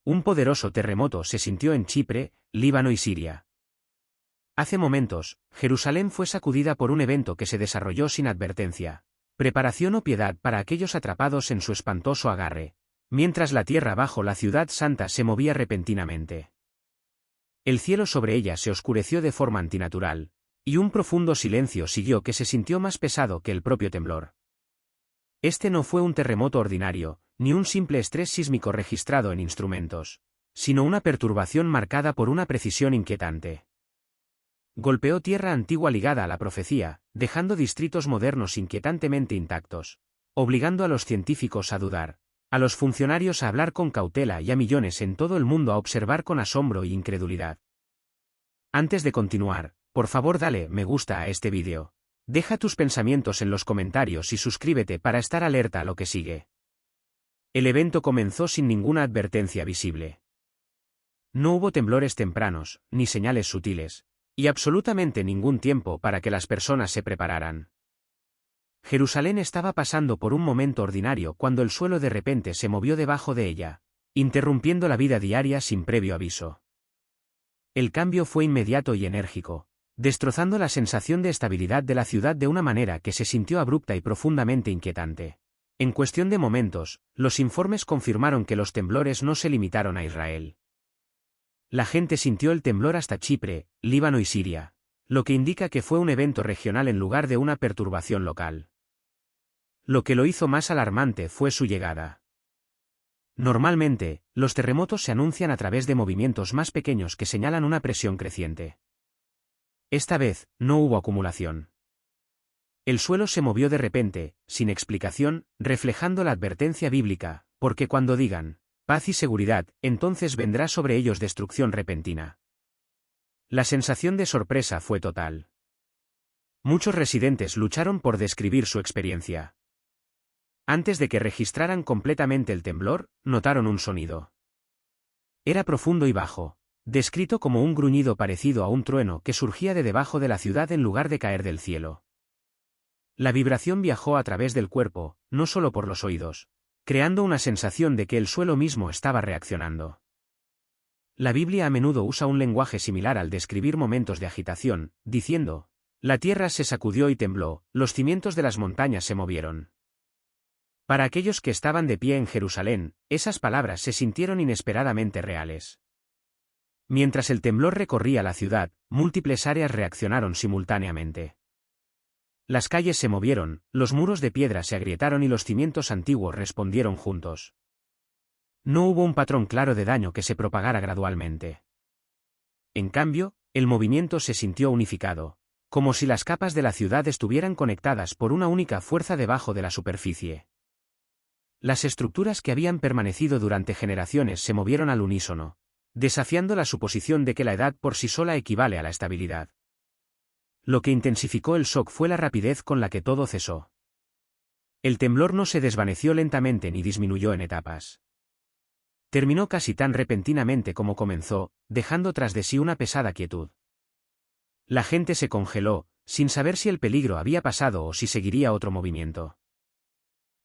Un poderoso terremoto se sintió en Chipre, Líbano y Siria. Hace momentos, Jerusalén fue sacudida por un evento que se desarrolló sin advertencia, preparación o piedad para aquellos atrapados en su espantoso agarre, mientras la tierra bajo la ciudad santa se movía repentinamente. El cielo sobre ella se oscureció de forma antinatural, y un profundo silencio siguió que se sintió más pesado que el propio temblor. Este no fue un terremoto ordinario, ni un simple estrés sísmico registrado en instrumentos, sino una perturbación marcada por una precisión inquietante. Golpeó tierra antigua ligada a la profecía, dejando distritos modernos inquietantemente intactos, obligando a los científicos a dudar, a los funcionarios a hablar con cautela y a millones en todo el mundo a observar con asombro y incredulidad. Antes de continuar, por favor dale me gusta a este vídeo. Deja tus pensamientos en los comentarios y suscríbete para estar alerta a lo que sigue. El evento comenzó sin ninguna advertencia visible. No hubo temblores tempranos, ni señales sutiles, y absolutamente ningún tiempo para que las personas se prepararan. Jerusalén estaba pasando por un momento ordinario cuando el suelo de repente se movió debajo de ella, interrumpiendo la vida diaria sin previo aviso. El cambio fue inmediato y enérgico, destrozando la sensación de estabilidad de la ciudad de una manera que se sintió abrupta y profundamente inquietante. En cuestión de momentos, los informes confirmaron que los temblores no se limitaron a Israel. La gente sintió el temblor hasta Chipre, Líbano y Siria, lo que indica que fue un evento regional en lugar de una perturbación local. Lo que lo hizo más alarmante fue su llegada. Normalmente, los terremotos se anuncian a través de movimientos más pequeños que señalan una presión creciente. Esta vez, no hubo acumulación. El suelo se movió de repente, sin explicación, reflejando la advertencia bíblica, porque cuando digan paz y seguridad, entonces vendrá sobre ellos destrucción repentina. La sensación de sorpresa fue total. Muchos residentes lucharon por describir su experiencia. Antes de que registraran completamente el temblor, notaron un sonido. Era profundo y bajo, descrito como un gruñido parecido a un trueno que surgía de debajo de la ciudad en lugar de caer del cielo. La vibración viajó a través del cuerpo, no solo por los oídos, creando una sensación de que el suelo mismo estaba reaccionando. La Biblia a menudo usa un lenguaje similar al describir momentos de agitación, diciendo: la tierra se sacudió y tembló, los cimientos de las montañas se movieron. Para aquellos que estaban de pie en Jerusalén, esas palabras se sintieron inesperadamente reales. Mientras el temblor recorría la ciudad, múltiples áreas reaccionaron simultáneamente. Las calles se movieron, los muros de piedra se agrietaron y los cimientos antiguos respondieron juntos. No hubo un patrón claro de daño que se propagara gradualmente. En cambio, el movimiento se sintió unificado, como si las capas de la ciudad estuvieran conectadas por una única fuerza debajo de la superficie. Las estructuras que habían permanecido durante generaciones se movieron al unísono, desafiando la suposición de que la edad por sí sola equivale a la estabilidad. Lo que intensificó el shock fue la rapidez con la que todo cesó. El temblor no se desvaneció lentamente ni disminuyó en etapas. Terminó casi tan repentinamente como comenzó, dejando tras de sí una pesada quietud. La gente se congeló, sin saber si el peligro había pasado o si seguiría otro movimiento.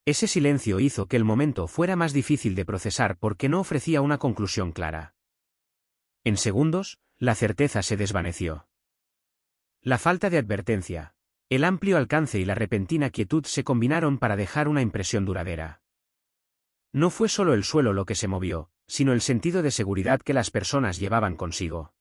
Ese silencio hizo que el momento fuera más difícil de procesar porque no ofrecía una conclusión clara. En segundos, la certeza se desvaneció. La falta de advertencia, el amplio alcance y la repentina quietud se combinaron para dejar una impresión duradera. No fue solo el suelo lo que se movió, sino el sentido de seguridad que las personas llevaban consigo.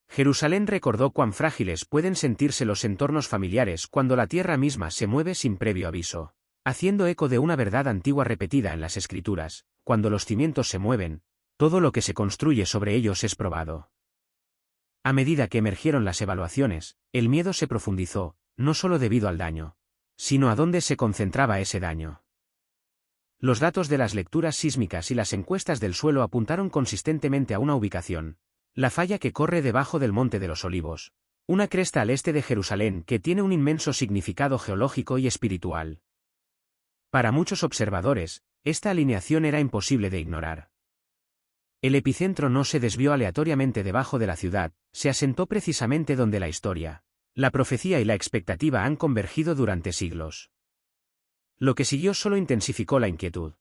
Jerusalén recordó cuán frágiles pueden sentirse los entornos familiares cuando la tierra misma se mueve sin previo aviso, haciendo eco de una verdad antigua repetida en las Escrituras: cuando los cimientos se mueven, todo lo que se construye sobre ellos es probado. A medida que emergieron las evaluaciones, el miedo se profundizó, no solo debido al daño, sino a dónde se concentraba ese daño. Los datos de las lecturas sísmicas y las encuestas del suelo apuntaron consistentemente a una ubicación: la falla que corre debajo del Monte de los Olivos, una cresta al este de Jerusalén que tiene un inmenso significado geológico y espiritual. Para muchos observadores, esta alineación era imposible de ignorar. El epicentro no se desvió aleatoriamente debajo de la ciudad, se asentó precisamente donde la historia, la profecía y la expectativa han convergido durante siglos. Lo que siguió solo intensificó la inquietud.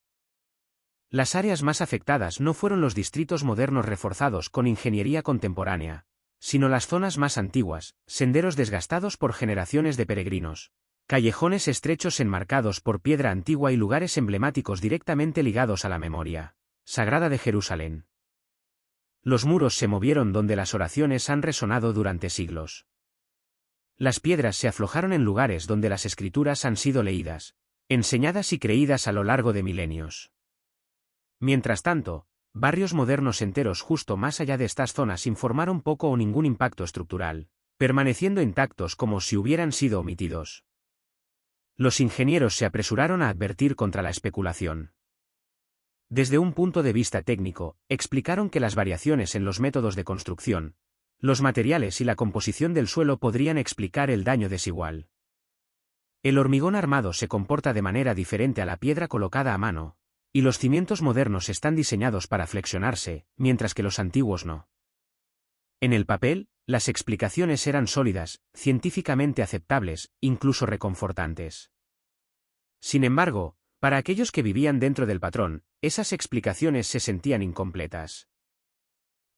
Las áreas más afectadas no fueron los distritos modernos reforzados con ingeniería contemporánea, sino las zonas más antiguas, senderos desgastados por generaciones de peregrinos, callejones estrechos enmarcados por piedra antigua y lugares emblemáticos directamente ligados a la memoria sagrada de Jerusalén. Los muros se movieron donde las oraciones han resonado durante siglos. Las piedras se aflojaron en lugares donde las escrituras han sido leídas, enseñadas y creídas a lo largo de milenios. Mientras tanto, barrios modernos enteros justo más allá de estas zonas informaron poco o ningún impacto estructural, permaneciendo intactos como si hubieran sido omitidos. Los ingenieros se apresuraron a advertir contra la especulación. Desde un punto de vista técnico, explicaron que las variaciones en los métodos de construcción, los materiales y la composición del suelo podrían explicar el daño desigual. El hormigón armado se comporta de manera diferente a la piedra colocada a mano, y los cimientos modernos están diseñados para flexionarse, mientras que los antiguos no. En el papel, las explicaciones eran sólidas, científicamente aceptables, incluso reconfortantes. Sin embargo, para aquellos que vivían dentro del patrón, esas explicaciones se sentían incompletas.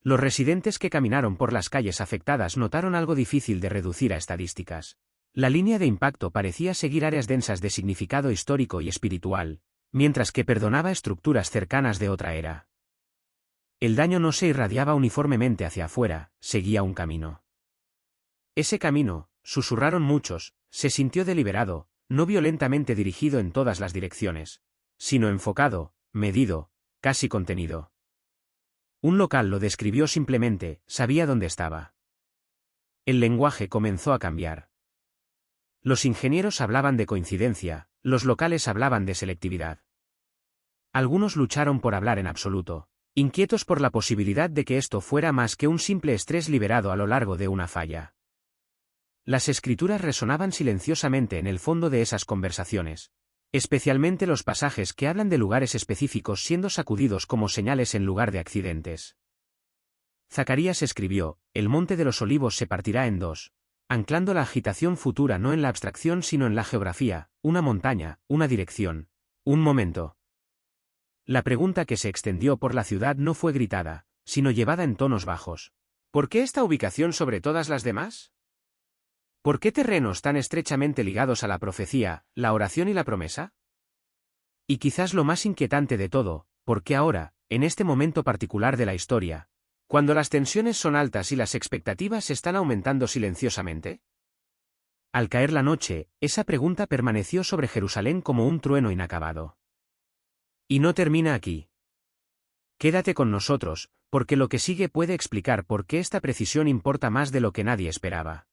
Los residentes que caminaron por las calles afectadas notaron algo difícil de reducir a estadísticas. La línea de impacto parecía seguir áreas densas de significado histórico y espiritual, mientras que perdonaba estructuras cercanas de otra era. El daño no se irradiaba uniformemente hacia afuera, seguía un camino. Ese camino, susurraron muchos, se sintió deliberado, no violentamente dirigido en todas las direcciones, sino enfocado, medido, casi contenido. Un local lo describió simplemente, sabía dónde estaba. El lenguaje comenzó a cambiar. Los ingenieros hablaban de coincidencia, los locales hablaban de selectividad. Algunos lucharon por hablar en absoluto, inquietos por la posibilidad de que esto fuera más que un simple estrés liberado a lo largo de una falla. Las escrituras resonaban silenciosamente en el fondo de esas conversaciones, especialmente los pasajes que hablan de lugares específicos siendo sacudidos como señales en lugar de accidentes. Zacarías escribió, el monte de los olivos se partirá en dos, anclando la agitación futura no en la abstracción sino en la geografía, una montaña, una dirección, un momento. La pregunta que se extendió por la ciudad no fue gritada, sino llevada en tonos bajos. ¿Por qué esta ubicación sobre todas las demás? ¿Por qué terrenos tan estrechamente ligados a la profecía, la oración y la promesa? Y quizás lo más inquietante de todo, ¿por qué ahora, en este momento particular de la historia, cuando las tensiones son altas y las expectativas están aumentando silenciosamente? Al caer la noche, esa pregunta permaneció sobre Jerusalén como un trueno inacabado. Y no termina aquí. Quédate con nosotros, porque lo que sigue puede explicar por qué esta precisión importa más de lo que nadie esperaba.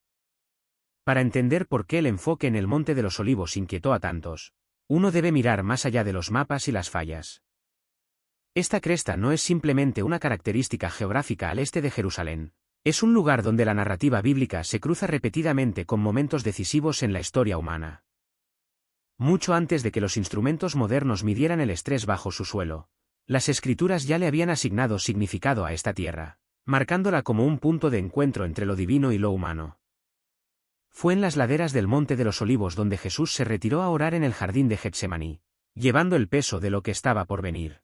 Para entender por qué el enfoque en el Monte de los Olivos inquietó a tantos, uno debe mirar más allá de los mapas y las fallas. Esta cresta no es simplemente una característica geográfica al este de Jerusalén, es un lugar donde la narrativa bíblica se cruza repetidamente con momentos decisivos en la historia humana. Mucho antes de que los instrumentos modernos midieran el estrés bajo su suelo, las escrituras ya le habían asignado significado a esta tierra, marcándola como un punto de encuentro entre lo divino y lo humano. Fue en las laderas del Monte de los Olivos donde Jesús se retiró a orar en el jardín de Getsemaní, llevando el peso de lo que estaba por venir.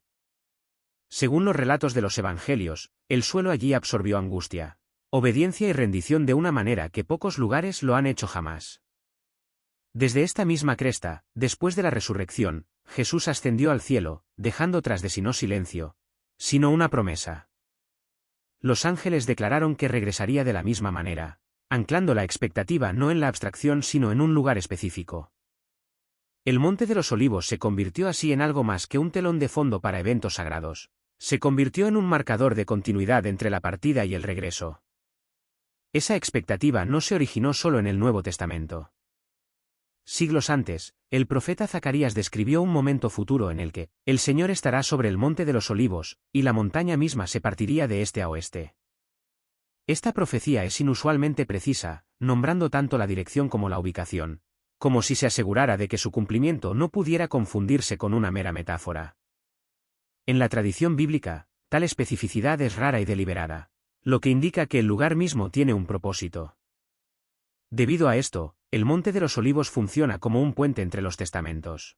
Según los relatos de los evangelios, el suelo allí absorbió angustia, obediencia y rendición de una manera que pocos lugares lo han hecho jamás. Desde esta misma cresta, después de la resurrección, Jesús ascendió al cielo, dejando tras de sí no silencio, sino una promesa. Los ángeles declararon que regresaría de la misma manera, anclando la expectativa no en la abstracción sino en un lugar específico. El Monte de los Olivos se convirtió así en algo más que un telón de fondo para eventos sagrados, se convirtió en un marcador de continuidad entre la partida y el regreso. Esa expectativa no se originó solo en el Nuevo Testamento. Siglos antes, el profeta Zacarías describió un momento futuro en el que el Señor estará sobre el Monte de los Olivos, y la montaña misma se partiría de este a oeste. Esta profecía es inusualmente precisa, nombrando tanto la dirección como la ubicación, como si se asegurara de que su cumplimiento no pudiera confundirse con una mera metáfora. En la tradición bíblica, tal especificidad es rara y deliberada, lo que indica que el lugar mismo tiene un propósito. Debido a esto, el Monte de los Olivos funciona como un puente entre los testamentos.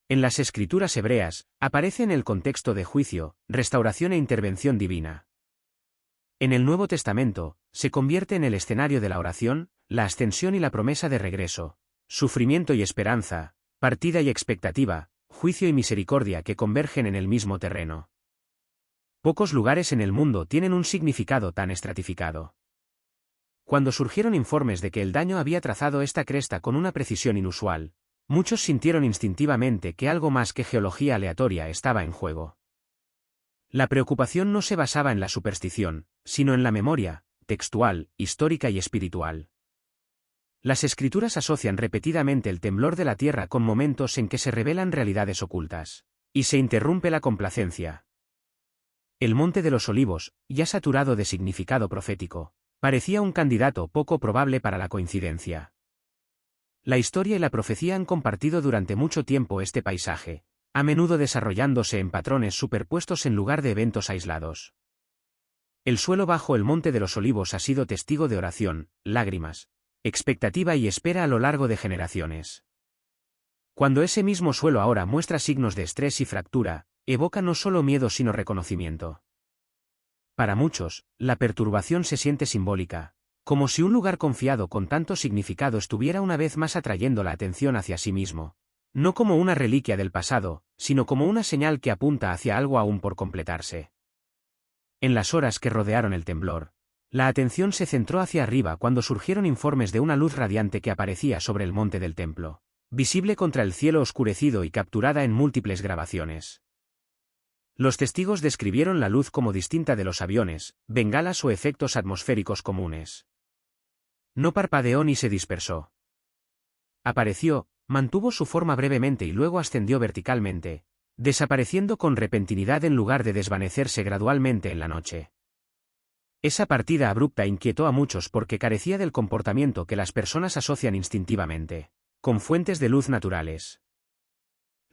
En las escrituras hebreas, aparece en el contexto de juicio, restauración e intervención divina. En el Nuevo Testamento, se convierte en el escenario de la oración, la ascensión y la promesa de regreso, sufrimiento y esperanza, partida y expectativa, juicio y misericordia que convergen en el mismo terreno. Pocos lugares en el mundo tienen un significado tan estratificado. Cuando surgieron informes de que el daño había trazado esta cresta con una precisión inusual, muchos sintieron instintivamente que algo más que geología aleatoria estaba en juego. La preocupación no se basaba en la superstición, sino en la memoria, textual, histórica y espiritual. Las escrituras asocian repetidamente el temblor de la tierra con momentos en que se revelan realidades ocultas, y se interrumpe la complacencia. El Monte de los Olivos, ya saturado de significado profético, parecía un candidato poco probable para la coincidencia. La historia y la profecía han compartido durante mucho tiempo este paisaje, a menudo desarrollándose en patrones superpuestos en lugar de eventos aislados. El suelo bajo el Monte de los Olivos ha sido testigo de oración, lágrimas, expectativa y espera a lo largo de generaciones. Cuando ese mismo suelo ahora muestra signos de estrés y fractura, evoca no solo miedo sino reconocimiento. Para muchos, la perturbación se siente simbólica, como si un lugar confiado con tanto significado estuviera una vez más atrayendo la atención hacia sí mismo, no como una reliquia del pasado, sino como una señal que apunta hacia algo aún por completarse. En las horas que rodearon el temblor, la atención se centró hacia arriba cuando surgieron informes de una luz radiante que aparecía sobre el monte del templo, visible contra el cielo oscurecido y capturada en múltiples grabaciones. Los testigos describieron la luz como distinta de los aviones, bengalas o efectos atmosféricos comunes. No parpadeó ni se dispersó. Apareció, mantuvo su forma brevemente y luego ascendió verticalmente, desapareciendo con repentinidad en lugar de desvanecerse gradualmente en la noche. Esa partida abrupta inquietó a muchos porque carecía del comportamiento que las personas asocian instintivamente con fuentes de luz naturales.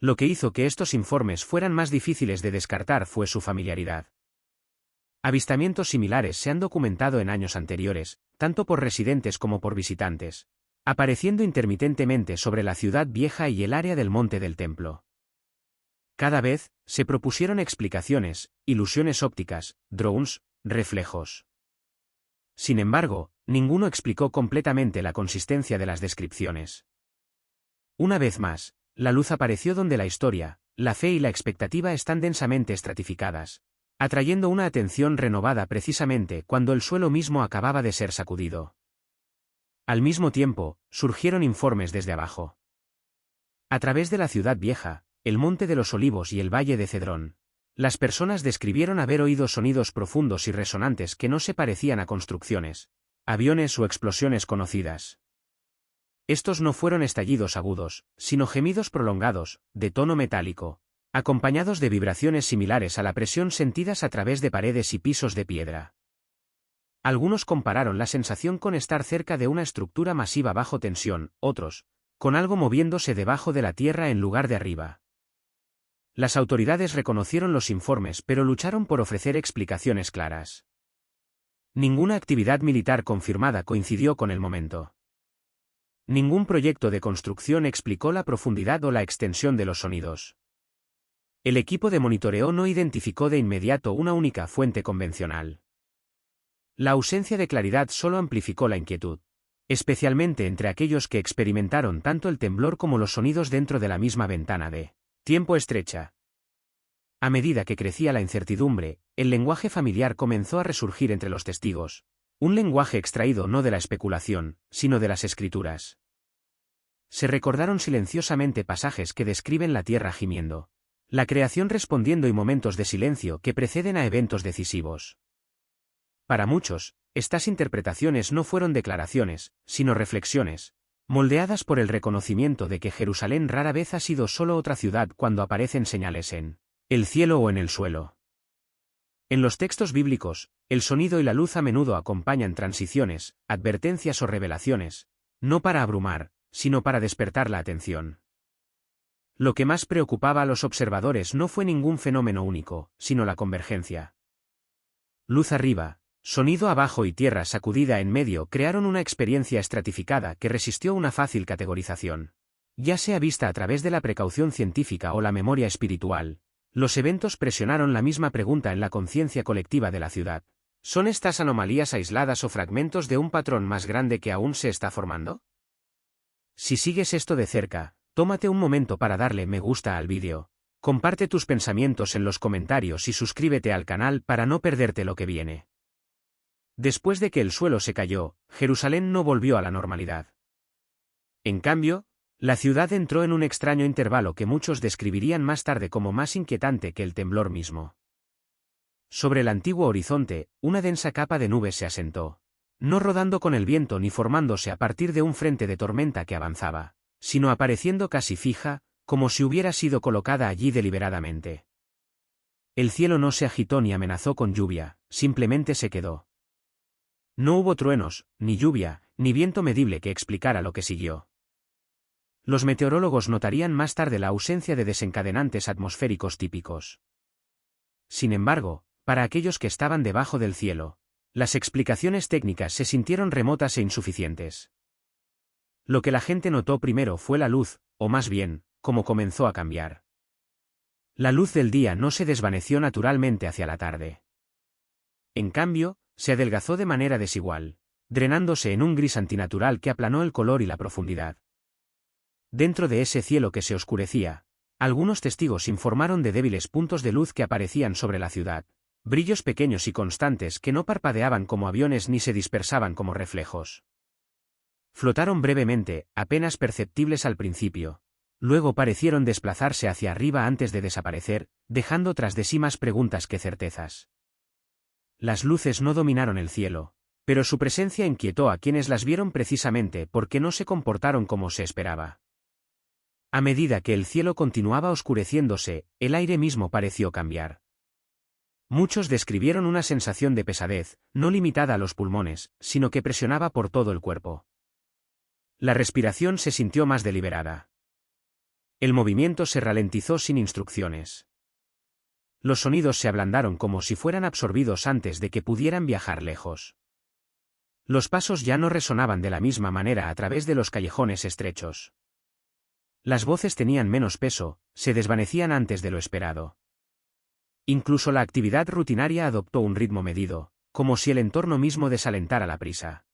Lo que hizo que estos informes fueran más difíciles de descartar fue su familiaridad. Avistamientos similares se han documentado en años anteriores, tanto por residentes como por visitantes, apareciendo intermitentemente sobre la ciudad vieja y el área del monte del templo. Cada vez, se propusieron explicaciones, ilusiones ópticas, drones, reflejos. Sin embargo, ninguno explicó completamente la consistencia de las descripciones. Una vez más, la luz apareció donde la historia, la fe y la expectativa están densamente estratificadas, atrayendo una atención renovada precisamente cuando el suelo mismo acababa de ser sacudido. Al mismo tiempo, surgieron informes desde abajo. A través de la ciudad vieja, el Monte de los Olivos y el Valle de Cedrón, las personas describieron haber oído sonidos profundos y resonantes que no se parecían a construcciones, aviones o explosiones conocidas. Estos no fueron estallidos agudos, sino gemidos prolongados, de tono metálico, acompañados de vibraciones similares a la presión sentidas a través de paredes y pisos de piedra. Algunos compararon la sensación con estar cerca de una estructura masiva bajo tensión, otros, con algo moviéndose debajo de la tierra en lugar de arriba. Las autoridades reconocieron los informes pero lucharon por ofrecer explicaciones claras. Ninguna actividad militar confirmada coincidió con el momento. Ningún proyecto de construcción explicó la profundidad o la extensión de los sonidos. El equipo de monitoreo no identificó de inmediato una única fuente convencional. La ausencia de claridad solo amplificó la inquietud, especialmente entre aquellos que experimentaron tanto el temblor como los sonidos dentro de la misma ventana de tiempo estrecha. A medida que crecía la incertidumbre, el lenguaje familiar comenzó a resurgir entre los testigos, un lenguaje extraído no de la especulación, sino de las escrituras. Se recordaron silenciosamente pasajes que describen la tierra gimiendo, la creación respondiendo y momentos de silencio que preceden a eventos decisivos. Para muchos, estas interpretaciones no fueron declaraciones, sino reflexiones, moldeadas por el reconocimiento de que Jerusalén rara vez ha sido solo otra ciudad cuando aparecen señales en el cielo o en el suelo. En los textos bíblicos, el sonido y la luz a menudo acompañan transiciones, advertencias o revelaciones, no para abrumar, sino para despertar la atención. Lo que más preocupaba a los observadores no fue ningún fenómeno único, sino la convergencia. Luz arriba, sonido abajo y tierra sacudida en medio crearon una experiencia estratificada que resistió una fácil categorización. Ya sea vista a través de la precaución científica o la memoria espiritual, los eventos presionaron la misma pregunta en la conciencia colectiva de la ciudad. ¿Son estas anomalías aisladas o fragmentos de un patrón más grande que aún se está formando? Si sigues esto de cerca, tómate un momento para darle me gusta al vídeo, comparte tus pensamientos en los comentarios y suscríbete al canal para no perderte lo que viene. Después de que el suelo se cayó, Jerusalén no volvió a la normalidad. En cambio, la ciudad entró en un extraño intervalo que muchos describirían más tarde como más inquietante que el temblor mismo. Sobre el antiguo horizonte, una densa capa de nubes se asentó, no rodando con el viento ni formándose a partir de un frente de tormenta que avanzaba, sino apareciendo casi fija, como si hubiera sido colocada allí deliberadamente. El cielo no se agitó ni amenazó con lluvia, simplemente se quedó. No hubo truenos, ni lluvia, ni viento medible que explicara lo que siguió. Los meteorólogos notarían más tarde la ausencia de desencadenantes atmosféricos típicos. Sin embargo, para aquellos que estaban debajo del cielo, las explicaciones técnicas se sintieron remotas e insuficientes. Lo que la gente notó primero fue la luz, o más bien, cómo comenzó a cambiar. La luz del día no se desvaneció naturalmente hacia la tarde. En cambio, se adelgazó de manera desigual, drenándose en un gris antinatural que aplanó el color y la profundidad. Dentro de ese cielo que se oscurecía, algunos testigos informaron de débiles puntos de luz que aparecían sobre la ciudad, brillos pequeños y constantes que no parpadeaban como aviones ni se dispersaban como reflejos. Flotaron brevemente, apenas perceptibles al principio, luego parecieron desplazarse hacia arriba antes de desaparecer, dejando tras de sí más preguntas que certezas. Las luces no dominaron el cielo, pero su presencia inquietó a quienes las vieron precisamente porque no se comportaron como se esperaba. A medida que el cielo continuaba oscureciéndose, el aire mismo pareció cambiar. Muchos describieron una sensación de pesadez, no limitada a los pulmones, sino que presionaba por todo el cuerpo. La respiración se sintió más deliberada. El movimiento se ralentizó sin instrucciones. Los sonidos se ablandaron como si fueran absorbidos antes de que pudieran viajar lejos. Los pasos ya no resonaban de la misma manera a través de los callejones estrechos. Las voces tenían menos peso, se desvanecían antes de lo esperado. Incluso la actividad rutinaria adoptó un ritmo medido, como si el entorno mismo desalentara la prisa.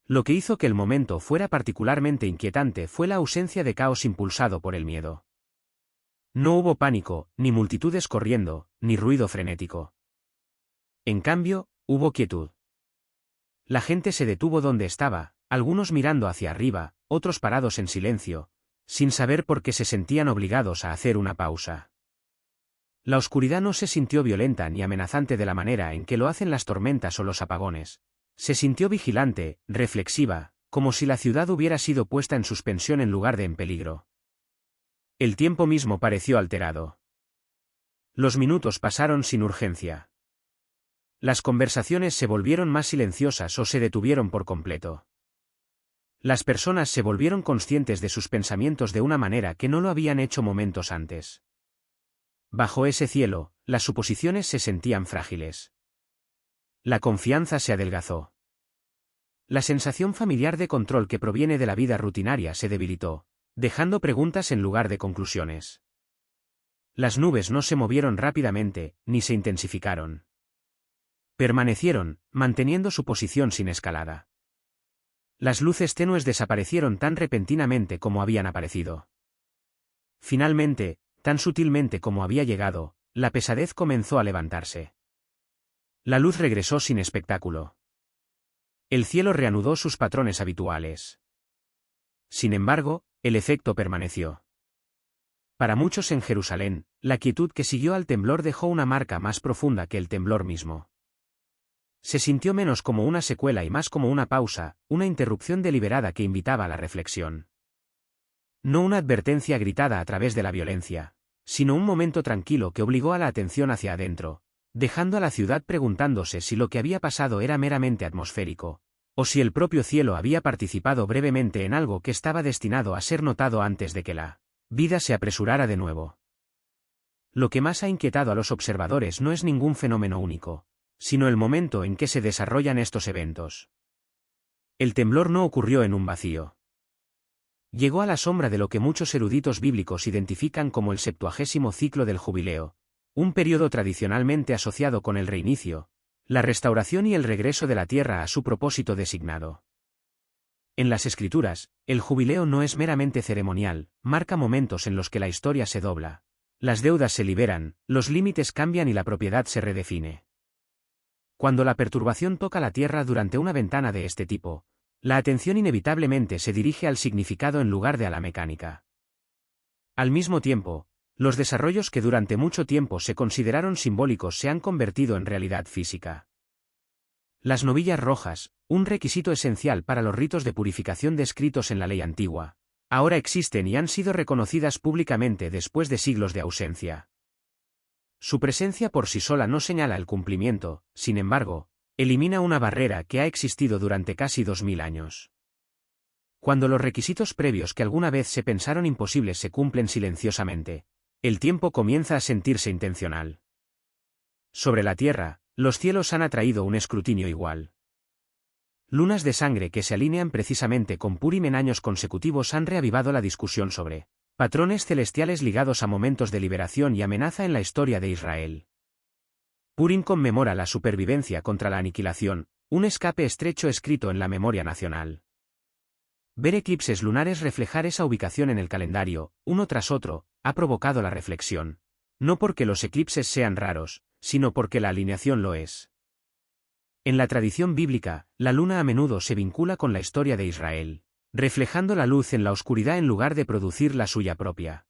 Lo que hizo que el momento fuera particularmente inquietante fue la ausencia de caos impulsado por el miedo. No hubo pánico, ni multitudes corriendo, ni ruido frenético. En cambio, hubo quietud. La gente se detuvo donde estaba, algunos mirando hacia arriba, otros parados en silencio, sin saber por qué se sentían obligados a hacer una pausa. La oscuridad no se sintió violenta ni amenazante de la manera en que lo hacen las tormentas o los apagones. Se sintió vigilante, reflexiva, como si la ciudad hubiera sido puesta en suspensión en lugar de en peligro. El tiempo mismo pareció alterado. Los minutos pasaron sin urgencia. Las conversaciones se volvieron más silenciosas o se detuvieron por completo. Las personas se volvieron conscientes de sus pensamientos de una manera que no lo habían hecho momentos antes. Bajo ese cielo, las suposiciones se sentían frágiles. La confianza se adelgazó. La sensación familiar de control que proviene de la vida rutinaria se debilitó, dejando preguntas en lugar de conclusiones. Las nubes no se movieron rápidamente, ni se intensificaron. Permanecieron, manteniendo su posición sin escalada. Las luces tenues desaparecieron tan repentinamente como habían aparecido. Finalmente, tan sutilmente como había llegado, la pesadez comenzó a levantarse. La luz regresó sin espectáculo. El cielo reanudó sus patrones habituales. Sin embargo, el efecto permaneció. Para muchos en Jerusalén, la quietud que siguió al temblor dejó una marca más profunda que el temblor mismo. Se sintió menos como una secuela y más como una pausa, una interrupción deliberada que invitaba a la reflexión. No una advertencia gritada a través de la violencia, sino un momento tranquilo que obligó a la atención hacia adentro, dejando a la ciudad preguntándose si lo que había pasado era meramente atmosférico, o si el propio cielo había participado brevemente en algo que estaba destinado a ser notado antes de que la vida se apresurara de nuevo. Lo que más ha inquietado a los observadores no es ningún fenómeno único, sino el momento en que se desarrollan estos eventos. El temblor no ocurrió en un vacío. Llegó a la sombra de lo que muchos eruditos bíblicos identifican como el 70º ciclo del jubileo, un periodo tradicionalmente asociado con el reinicio, la restauración y el regreso de la tierra a su propósito designado. En las Escrituras, el jubileo no es meramente ceremonial, marca momentos en los que la historia se dobla. Las deudas se liberan, los límites cambian y la propiedad se redefine. Cuando la perturbación toca la tierra durante una ventana de este tipo, la atención inevitablemente se dirige al significado en lugar de a la mecánica. Al mismo tiempo, los desarrollos que durante mucho tiempo se consideraron simbólicos se han convertido en realidad física. Las novillas rojas, un requisito esencial para los ritos de purificación descritos en la ley antigua, ahora existen y han sido reconocidas públicamente después de siglos de ausencia. Su presencia por sí sola no señala el cumplimiento, sin embargo, elimina una barrera que ha existido durante casi 2000 años. Cuando los requisitos previos que alguna vez se pensaron imposibles se cumplen silenciosamente, el tiempo comienza a sentirse intencional. Sobre la tierra, los cielos han atraído un escrutinio igual. Lunas de sangre que se alinean precisamente con Purim en años consecutivos han reavivado la discusión sobre patrones celestiales ligados a momentos de liberación y amenaza en la historia de Israel. Purim conmemora la supervivencia contra la aniquilación, un escape estrecho escrito en la memoria nacional. Ver eclipses lunares reflejar esa ubicación en el calendario, uno tras otro, ha provocado la reflexión. No porque los eclipses sean raros, sino porque la alineación lo es. En la tradición bíblica, la luna a menudo se vincula con la historia de Israel, reflejando la luz en la oscuridad en lugar de producir la suya propia.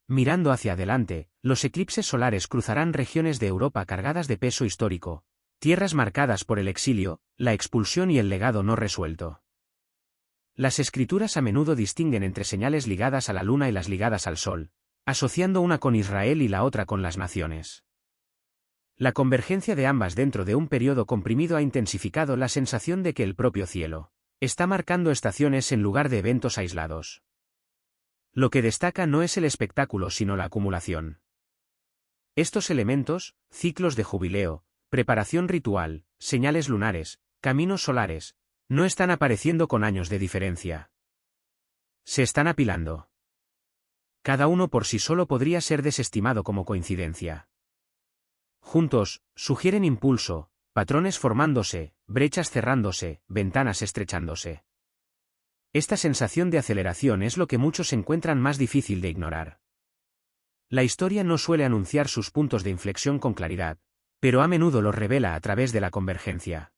Mirando hacia adelante, los eclipses solares cruzarán regiones de Europa cargadas de peso histórico, tierras marcadas por el exilio, la expulsión y el legado no resuelto. Las escrituras a menudo distinguen entre señales ligadas a la luna y las ligadas al sol, asociando una con Israel y la otra con las naciones. La convergencia de ambas dentro de un periodo comprimido ha intensificado la sensación de que el propio cielo está marcando estaciones en lugar de eventos aislados. Lo que destaca no es el espectáculo sino la acumulación. Estos elementos, ciclos de jubileo, preparación ritual, señales lunares, caminos solares, no están apareciendo con años de diferencia. Se están apilando. Cada uno por sí solo podría ser desestimado como coincidencia. Juntos, sugieren impulso, patrones formándose, brechas cerrándose, ventanas estrechándose. Esta sensación de aceleración es lo que muchos encuentran más difícil de ignorar. La historia no suele anunciar sus puntos de inflexión con claridad, pero a menudo los revela a través de la convergencia.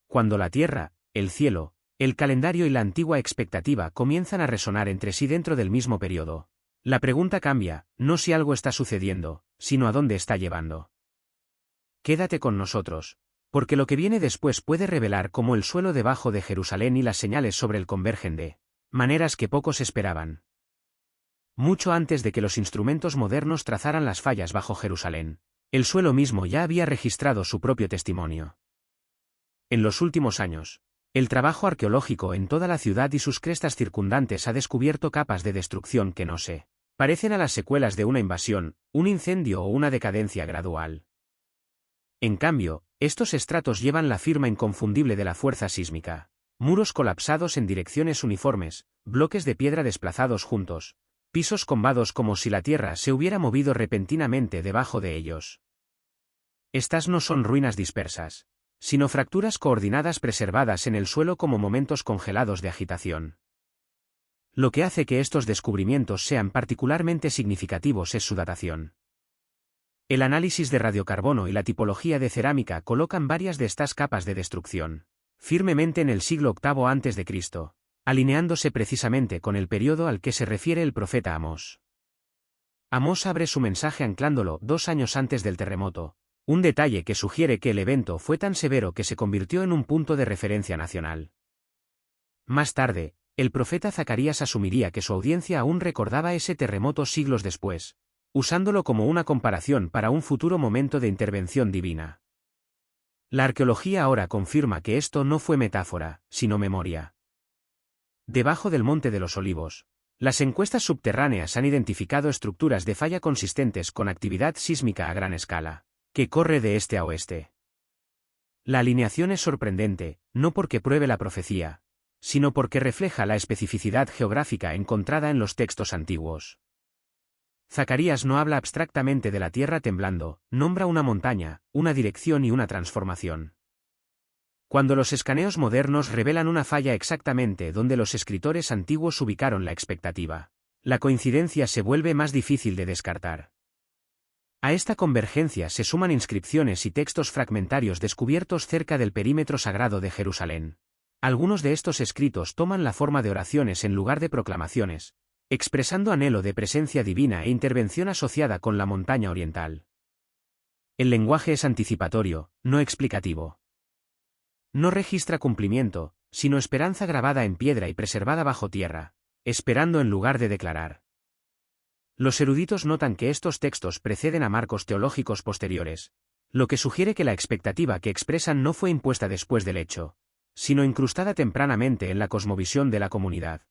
Cuando la tierra, el cielo, el calendario y la antigua expectativa comienzan a resonar entre sí dentro del mismo periodo, la pregunta cambia, no si algo está sucediendo, sino a dónde está llevando. Quédate con nosotros, porque lo que viene después puede revelar cómo el suelo debajo de Jerusalén y las señales sobre él convergen de maneras que pocos esperaban. Mucho antes de que los instrumentos modernos trazaran las fallas bajo Jerusalén, el suelo mismo ya había registrado su propio testimonio. En los últimos años, el trabajo arqueológico en toda la ciudad y sus crestas circundantes ha descubierto capas de destrucción que no se parecen a las secuelas de una invasión, un incendio o una decadencia gradual. En cambio, estos estratos llevan la firma inconfundible de la fuerza sísmica. Muros colapsados en direcciones uniformes, bloques de piedra desplazados juntos, pisos combados como si la tierra se hubiera movido repentinamente debajo de ellos. Estas no son ruinas dispersas, sino fracturas coordinadas preservadas en el suelo como momentos congelados de agitación. Lo que hace que estos descubrimientos sean particularmente significativos es su datación. El análisis de radiocarbono y la tipología de cerámica colocan varias de estas capas de destrucción firmemente en el siglo VIII a.C., alineándose precisamente con el periodo al que se refiere el profeta Amós. Amós abre su mensaje anclándolo 2 años antes del terremoto, un detalle que sugiere que el evento fue tan severo que se convirtió en un punto de referencia nacional. Más tarde, el profeta Zacarías asumiría que su audiencia aún recordaba ese terremoto siglos después, usándolo como una comparación para un futuro momento de intervención divina. La arqueología ahora confirma que esto no fue metáfora, sino memoria. Debajo del Monte de los Olivos, las encuestas subterráneas han identificado estructuras de falla consistentes con actividad sísmica a gran escala, que corre de este a oeste. La alineación es sorprendente, no porque pruebe la profecía, sino porque refleja la especificidad geográfica encontrada en los textos antiguos. Zacarías no habla abstractamente de la tierra temblando, nombra una montaña, una dirección y una transformación. Cuando los escaneos modernos revelan una falla exactamente donde los escritores antiguos ubicaron la expectativa, la coincidencia se vuelve más difícil de descartar. A esta convergencia se suman inscripciones y textos fragmentarios descubiertos cerca del perímetro sagrado de Jerusalén. Algunos de estos escritos toman la forma de oraciones en lugar de proclamaciones, expresando anhelo de presencia divina e intervención asociada con la montaña oriental. El lenguaje es anticipatorio, no explicativo. No registra cumplimiento, sino esperanza grabada en piedra y preservada bajo tierra, esperando en lugar de declarar. Los eruditos notan que estos textos preceden a marcos teológicos posteriores, lo que sugiere que la expectativa que expresan no fue impuesta después del hecho, sino incrustada tempranamente en la cosmovisión de la comunidad.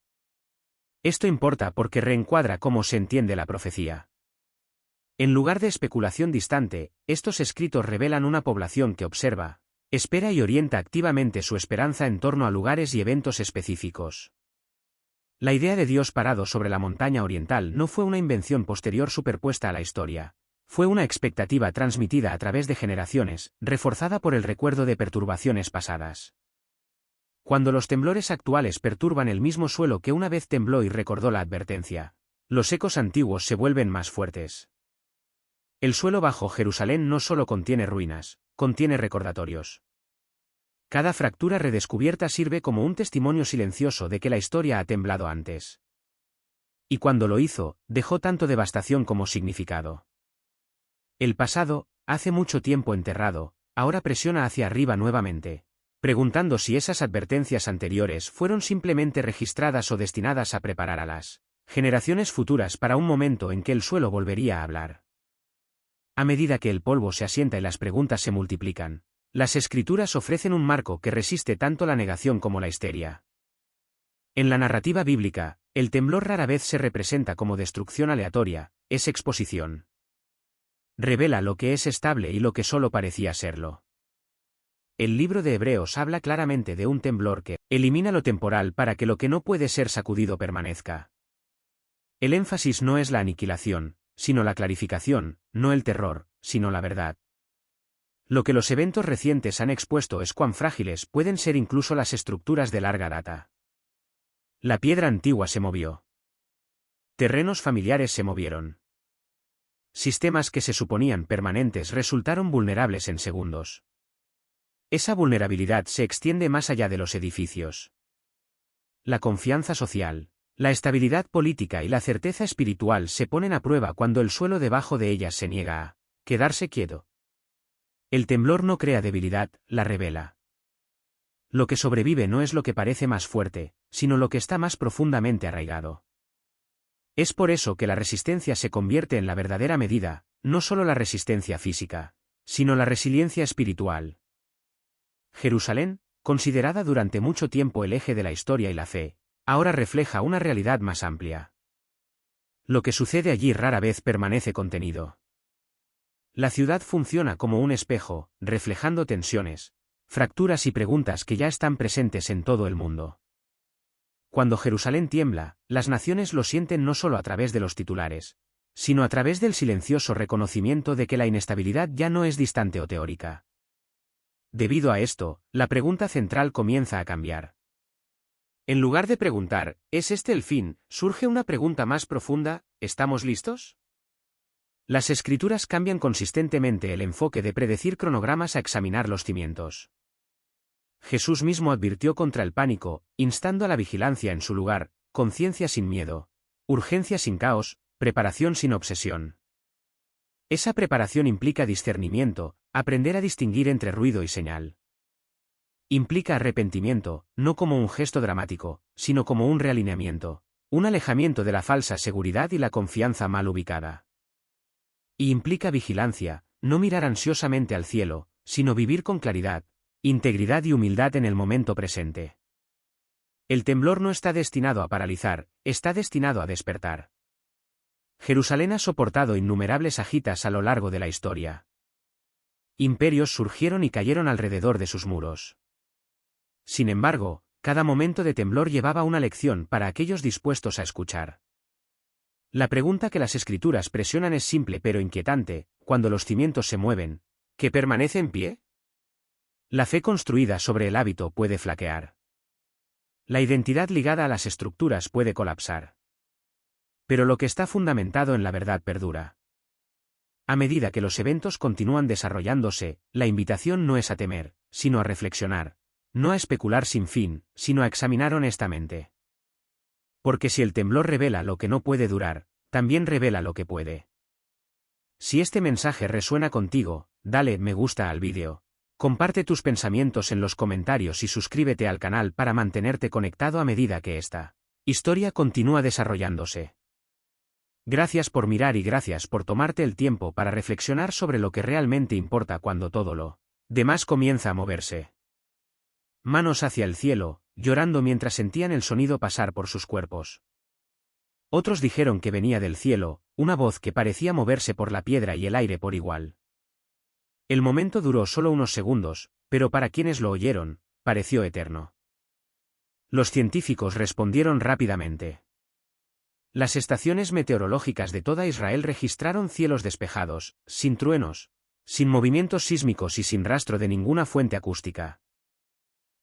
Esto importa porque reencuadra cómo se entiende la profecía. En lugar de especulación distante, estos escritos revelan una población que observa, espera y orienta activamente su esperanza en torno a lugares y eventos específicos. La idea de Dios parado sobre la montaña oriental no fue una invención posterior superpuesta a la historia, fue una expectativa transmitida a través de generaciones, reforzada por el recuerdo de perturbaciones pasadas. Cuando los temblores actuales perturban el mismo suelo que una vez tembló y recordó la advertencia, los ecos antiguos se vuelven más fuertes. El suelo bajo Jerusalén no solo contiene ruinas, contiene recordatorios. Cada fractura redescubierta sirve como un testimonio silencioso de que la historia ha temblado antes. Y cuando lo hizo, dejó tanto devastación como significado. El pasado, hace mucho tiempo enterrado, ahora presiona hacia arriba nuevamente, preguntando si esas advertencias anteriores fueron simplemente registradas o destinadas a preparar a las generaciones futuras para un momento en que el suelo volvería a hablar. A medida que el polvo se asienta y las preguntas se multiplican, las escrituras ofrecen un marco que resiste tanto la negación como la histeria. En la narrativa bíblica, el temblor rara vez se representa como destrucción aleatoria, es exposición. Revela lo que es estable y lo que solo parecía serlo. El libro de Hebreos habla claramente de un temblor que elimina lo temporal para que lo que no puede ser sacudido permanezca. El énfasis no es la aniquilación, sino la clarificación, no el terror, sino la verdad. Lo que los eventos recientes han expuesto es cuán frágiles pueden ser incluso las estructuras de larga data. La piedra antigua se movió. Terrenos familiares se movieron. Sistemas que se suponían permanentes resultaron vulnerables en segundos. Esa vulnerabilidad se extiende más allá de los edificios. La confianza social, la estabilidad política y la certeza espiritual se ponen a prueba cuando el suelo debajo de ellas se niega a quedarse quieto. El temblor no crea debilidad, la revela. Lo que sobrevive no es lo que parece más fuerte, sino lo que está más profundamente arraigado. Es por eso que la resistencia se convierte en la verdadera medida, no solo la resistencia física, sino la resiliencia espiritual. Jerusalén, considerada durante mucho tiempo el eje de la historia y la fe, ahora refleja una realidad más amplia. Lo que sucede allí rara vez permanece contenido. La ciudad funciona como un espejo, reflejando tensiones, fracturas y preguntas que ya están presentes en todo el mundo. Cuando Jerusalén tiembla, las naciones lo sienten no solo a través de los titulares, sino a través del silencioso reconocimiento de que la inestabilidad ya no es distante o teórica. Debido a esto, la pregunta central comienza a cambiar. En lugar de preguntar, ¿es este el fin?, surge una pregunta más profunda, ¿estamos listos? Las escrituras cambian consistentemente el enfoque de predecir cronogramas a examinar los cimientos. Jesús mismo advirtió contra el pánico, instando a la vigilancia en su lugar, conciencia sin miedo, urgencia sin caos, preparación sin obsesión. Esa preparación implica discernimiento, aprender a distinguir entre ruido y señal. Implica arrepentimiento, no como un gesto dramático, sino como un realineamiento, un alejamiento de la falsa seguridad y la confianza mal ubicada. Y implica vigilancia, no mirar ansiosamente al cielo, sino vivir con claridad, integridad y humildad en el momento presente. El temblor no está destinado a paralizar, está destinado a despertar. Jerusalén ha soportado innumerables agitas a lo largo de la historia. Imperios surgieron y cayeron alrededor de sus muros. Sin embargo, Cada momento de temblor llevaba una lección para aquellos dispuestos a escuchar. La pregunta que las escrituras presionan es simple pero inquietante: cuando los cimientos se mueven, ¿qué permanece en pie? La fe construida sobre el hábito puede flaquear. La identidad ligada a las estructuras puede colapsar. Pero lo que está fundamentado en la verdad perdura. A medida que los eventos continúan desarrollándose, la invitación no es a temer, sino a reflexionar, no a especular sin fin, sino a examinar honestamente. Porque si el temblor revela lo que no puede durar, también revela lo que puede. Si este mensaje resuena contigo, dale me gusta al vídeo. Comparte tus pensamientos en los comentarios y suscríbete al canal para mantenerte conectado a medida que esta historia continúa desarrollándose. Gracias por mirar y gracias por tomarte el tiempo para reflexionar sobre lo que realmente importa cuando todo lo demás comienza a moverse. Manos hacia el cielo, llorando mientras sentían el sonido pasar por sus cuerpos. Otros dijeron que venía del cielo, una voz que parecía moverse por la piedra y el aire por igual. El momento duró solo unos segundos, pero para quienes lo oyeron, pareció eterno. Los científicos respondieron rápidamente. Las estaciones meteorológicas de toda Israel registraron cielos despejados, sin truenos, sin movimientos sísmicos y sin rastro de ninguna fuente acústica.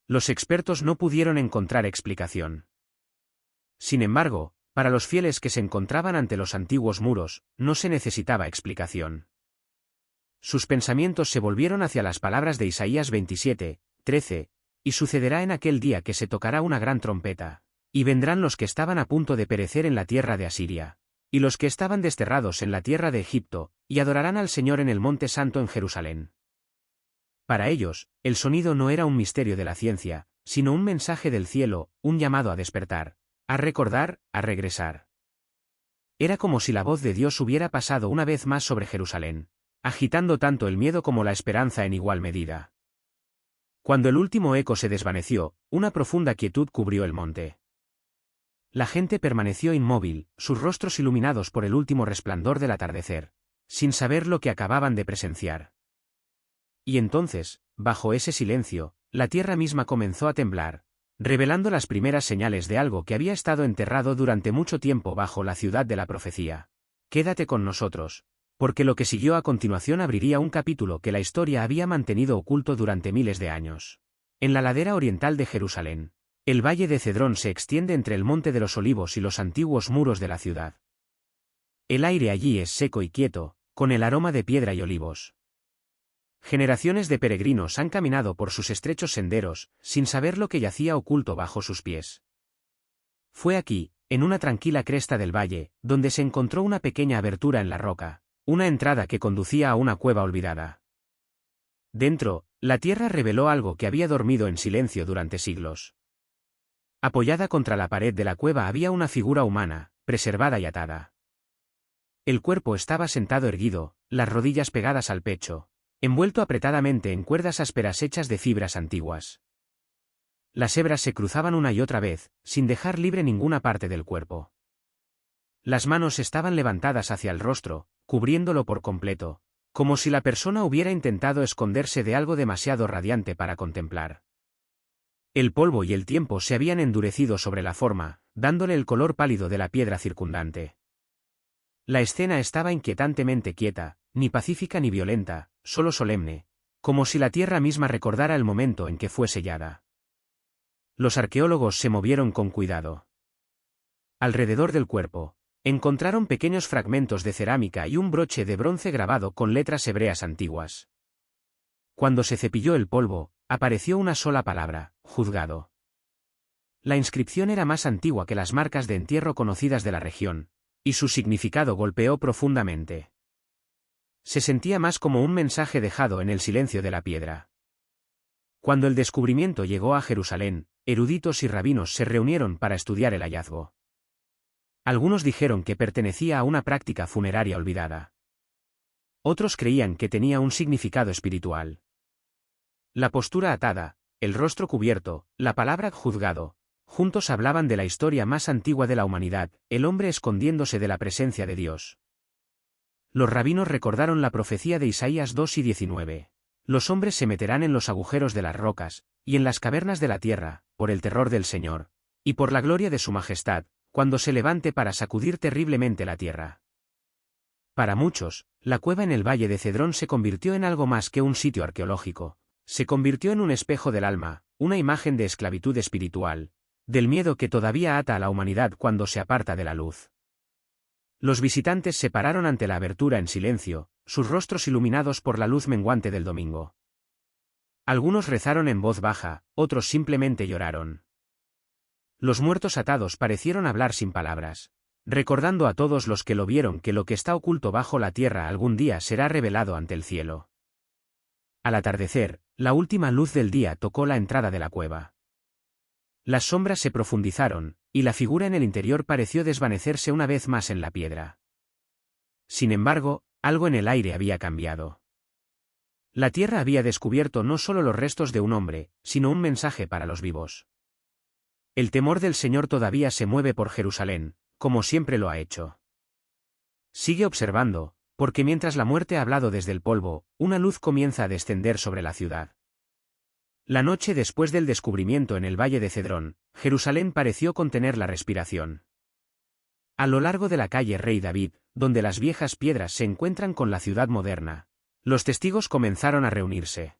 Los expertos no pudieron encontrar explicación. Sin embargo, para los fieles que se encontraban ante los antiguos muros, no se necesitaba explicación. Sus pensamientos se volvieron hacia las palabras de Isaías 27:13, y sucederá en aquel día que se tocará una gran trompeta, y vendrán los que estaban a punto de perecer en la tierra de Asiria, y los que estaban desterrados en la tierra de Egipto, y adorarán al Señor en el Monte Santo en Jerusalén. Para ellos, el sonido no era un misterio de la ciencia, sino un mensaje del cielo, un llamado a despertar, a recordar, a regresar. Era como si la voz de Dios hubiera pasado una vez más sobre Jerusalén, agitando tanto el miedo como la esperanza en igual medida. Cuando el último eco se desvaneció, una profunda quietud cubrió el monte. La gente permaneció inmóvil, sus rostros iluminados por el último resplandor del atardecer, sin saber lo que acababan de presenciar. Y entonces, bajo ese silencio, la tierra misma comenzó a temblar, revelando las primeras señales de algo que había estado enterrado durante mucho tiempo bajo la ciudad de la profecía. Quédate con nosotros, porque lo que siguió a continuación abriría un capítulo que la historia había mantenido oculto durante miles de años. En la ladera oriental de Jerusalén, el valle de Cedrón se extiende entre el Monte de los Olivos y los antiguos muros de la ciudad. El aire allí es seco y quieto, con el aroma de piedra y olivos. Generaciones de peregrinos han caminado por sus estrechos senderos, sin saber lo que yacía oculto bajo sus pies. Fue aquí, en una tranquila cresta del valle, donde se encontró una pequeña abertura en la roca, una entrada que conducía a una cueva olvidada. Dentro, la tierra reveló algo que había dormido en silencio durante siglos. Apoyada contra la pared de la cueva había una figura humana, preservada y atada. El cuerpo estaba sentado erguido, las rodillas pegadas al pecho, envuelto apretadamente en cuerdas ásperas hechas de fibras antiguas. Las hebras se cruzaban una y otra vez, sin dejar libre ninguna parte del cuerpo. Las manos estaban levantadas hacia el rostro, cubriéndolo por completo, como si la persona hubiera intentado esconderse de algo demasiado radiante para contemplar. El polvo y el tiempo se habían endurecido sobre la forma, dándole el color pálido de la piedra circundante. La escena estaba inquietantemente quieta, ni pacífica ni violenta, solo solemne, como si la tierra misma recordara el momento en que fue sellada. Los arqueólogos se movieron con cuidado. Alrededor del cuerpo, encontraron pequeños fragmentos de cerámica y un broche de bronce grabado con letras hebreas antiguas. Cuando se cepilló el polvo, apareció una sola palabra: juzgado. La inscripción era más antigua que las marcas de entierro conocidas de la región, y su significado golpeó profundamente. Se sentía más como un mensaje dejado en el silencio de la piedra. Cuando el descubrimiento llegó a Jerusalén, eruditos y rabinos se reunieron para estudiar el hallazgo. Algunos dijeron que pertenecía a una práctica funeraria olvidada. Otros creían que tenía un significado espiritual. La postura atada, el rostro cubierto, la palabra juzgado, juntos hablaban de la historia más antigua de la humanidad, el hombre escondiéndose de la presencia de Dios. Los rabinos recordaron la profecía de Isaías 2:19. Los hombres se meterán en los agujeros de las rocas, y en las cavernas de la tierra, por el terror del Señor, y por la gloria de su majestad, cuando se levante para sacudir terriblemente la tierra. Para muchos, la cueva en el valle de Cedrón se convirtió en algo más que un sitio arqueológico. Se convirtió en un espejo del alma, una imagen de esclavitud espiritual, del miedo que todavía ata a la humanidad cuando se aparta de la luz. Los visitantes se pararon ante la abertura en silencio, sus rostros iluminados por la luz menguante del domingo. Algunos rezaron en voz baja, otros simplemente lloraron. Los muertos atados parecieron hablar sin palabras, recordando a todos los que lo vieron que lo que está oculto bajo la tierra algún día será revelado ante el cielo. Al atardecer, la última luz del día tocó la entrada de la cueva. Las sombras se profundizaron, y la figura en el interior pareció desvanecerse una vez más en la piedra. Sin embargo, algo en el aire había cambiado. La tierra había descubierto no solo los restos de un hombre, sino un mensaje para los vivos. El temor del Señor todavía se mueve por Jerusalén, como siempre lo ha hecho. Sigue observando, porque mientras la muerte ha hablado desde el polvo, una luz comienza a descender sobre la ciudad. La noche después del descubrimiento en el valle de Cedrón, Jerusalén pareció contener la respiración. A lo largo de la calle Rey David, donde las viejas piedras se encuentran con la ciudad moderna, los testigos comenzaron a reunirse.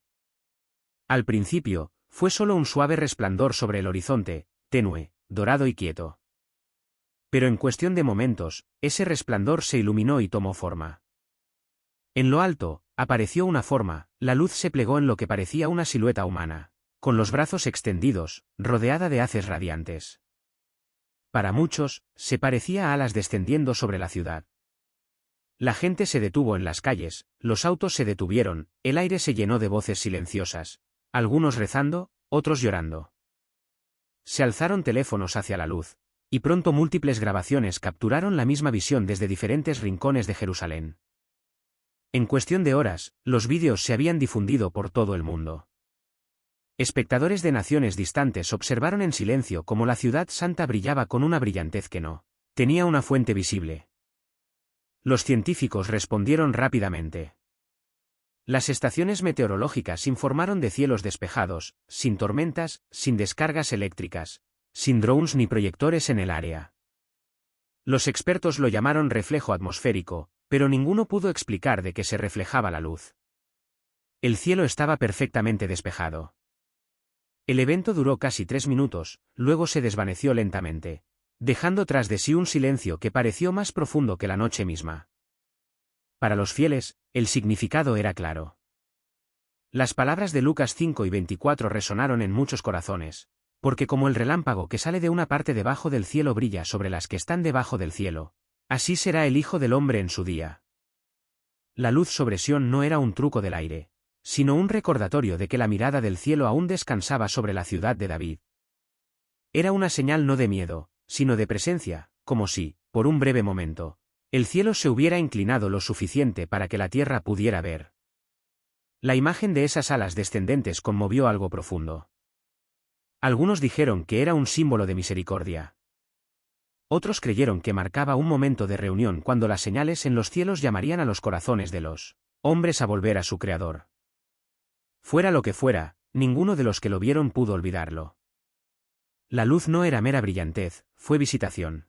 Al principio, fue solo un suave resplandor sobre el horizonte, tenue, dorado y quieto. Pero en cuestión de momentos, ese resplandor se iluminó y tomó forma. En lo alto, apareció una forma, la luz se plegó en lo que parecía una silueta humana, con los brazos extendidos, rodeada de haces radiantes. Para muchos, se parecía a alas descendiendo sobre la ciudad. La gente se detuvo en las calles, los autos se detuvieron, el aire se llenó de voces silenciosas, algunos rezando, otros llorando. Se alzaron teléfonos hacia la luz, y pronto múltiples grabaciones capturaron la misma visión desde diferentes rincones de Jerusalén. En cuestión de horas, los vídeos se habían difundido por todo el mundo. Espectadores de naciones distantes observaron en silencio cómo la ciudad santa brillaba con una brillantez que no tenía una fuente visible. Los científicos respondieron rápidamente. Las estaciones meteorológicas informaron de cielos despejados, sin tormentas, sin descargas eléctricas, sin drones ni proyectores en el área. Los expertos lo llamaron reflejo atmosférico, pero ninguno pudo explicar de qué se reflejaba la luz. El cielo estaba perfectamente despejado. El evento duró casi 3 minutos, luego se desvaneció lentamente, dejando tras de sí un silencio que pareció más profundo que la noche misma. Para los fieles, el significado era claro. Las palabras de Lucas 5 y 24 resonaron en muchos corazones, porque como el relámpago que sale de una parte debajo del cielo brilla sobre las que están debajo del cielo, así será el Hijo del Hombre en su día. La luz sobre Sión no era un truco del aire, sino un recordatorio de que la mirada del cielo aún descansaba sobre la ciudad de David. Era una señal no de miedo, sino de presencia, como si, por un breve momento, el cielo se hubiera inclinado lo suficiente para que la tierra pudiera ver. La imagen de esas alas descendentes conmovió algo profundo. Algunos dijeron que era un símbolo de misericordia. Otros creyeron que marcaba un momento de reunión cuando las señales en los cielos llamarían a los corazones de los hombres a volver a su Creador. Fuera lo que fuera, ninguno de los que lo vieron pudo olvidarlo. La luz no era mera brillantez, fue visitación.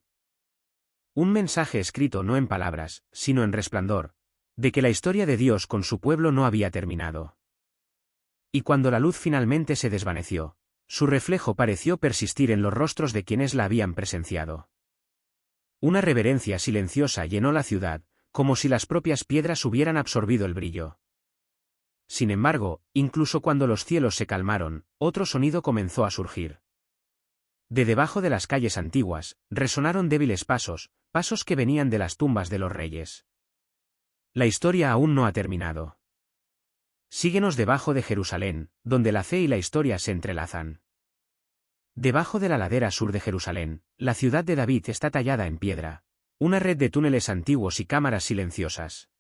Un mensaje escrito no en palabras, sino en resplandor, de que la historia de Dios con su pueblo no había terminado. Y cuando la luz finalmente se desvaneció, su reflejo pareció persistir en los rostros de quienes la habían presenciado. Una reverencia silenciosa llenó la ciudad, como si las propias piedras hubieran absorbido el brillo. Sin embargo, incluso cuando los cielos se calmaron, otro sonido comenzó a surgir. De debajo de las calles antiguas, resonaron débiles pasos, pasos que venían de las tumbas de los reyes. La historia aún no ha terminado. Síguenos debajo de Jerusalén, donde la fe y la historia se entrelazan. Debajo de la ladera sur de Jerusalén, la ciudad de David está tallada en piedra, una red de túneles antiguos y cámaras silenciosas.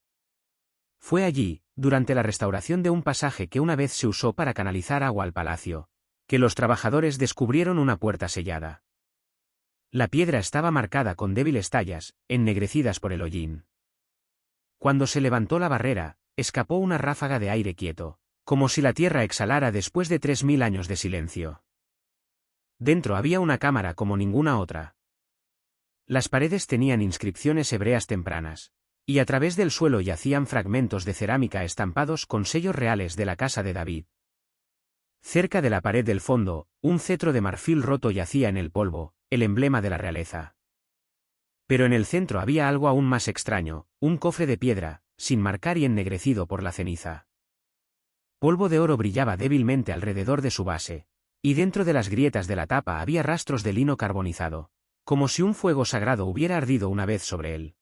Fue allí, durante la restauración de un pasaje que una vez se usó para canalizar agua al palacio, que los trabajadores descubrieron una puerta sellada. La piedra estaba marcada con débiles tallas, ennegrecidas por el hollín. Cuando se levantó la barrera, escapó una ráfaga de aire quieto, como si la tierra exhalara después de 3000 años de silencio. Dentro había una cámara como ninguna otra. Las paredes tenían inscripciones hebreas tempranas, y a través del suelo yacían fragmentos de cerámica estampados con sellos reales de la casa de David. Cerca de la pared del fondo, un cetro de marfil roto yacía en el polvo, el emblema de la realeza. Pero en el centro había algo aún más extraño, un cofre de piedra, sin marcar y ennegrecido por la ceniza. Polvo de oro brillaba débilmente alrededor de su base, y dentro de las grietas de la tapa había rastros de lino carbonizado, como si un fuego sagrado hubiera ardido una vez sobre él.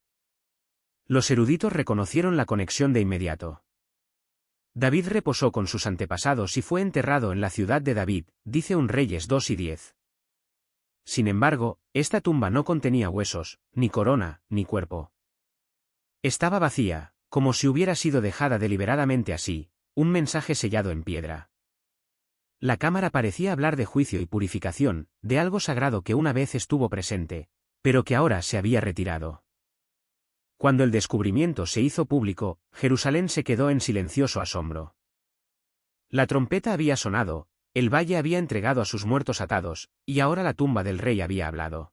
Los eruditos reconocieron la conexión de inmediato. David reposó con sus antepasados y fue enterrado en la ciudad de David, dice un Reyes 2 y 10. Sin embargo, esta tumba no contenía huesos, ni corona, ni cuerpo. Estaba vacía, como si hubiera sido dejada deliberadamente así, un mensaje sellado en piedra. La cámara parecía hablar de juicio y purificación, de algo sagrado que una vez estuvo presente, pero que ahora se había retirado. Cuando el descubrimiento se hizo público, Jerusalén se quedó en silencioso asombro. La trompeta había sonado, el valle había entregado a sus muertos atados, y ahora la tumba del rey había hablado.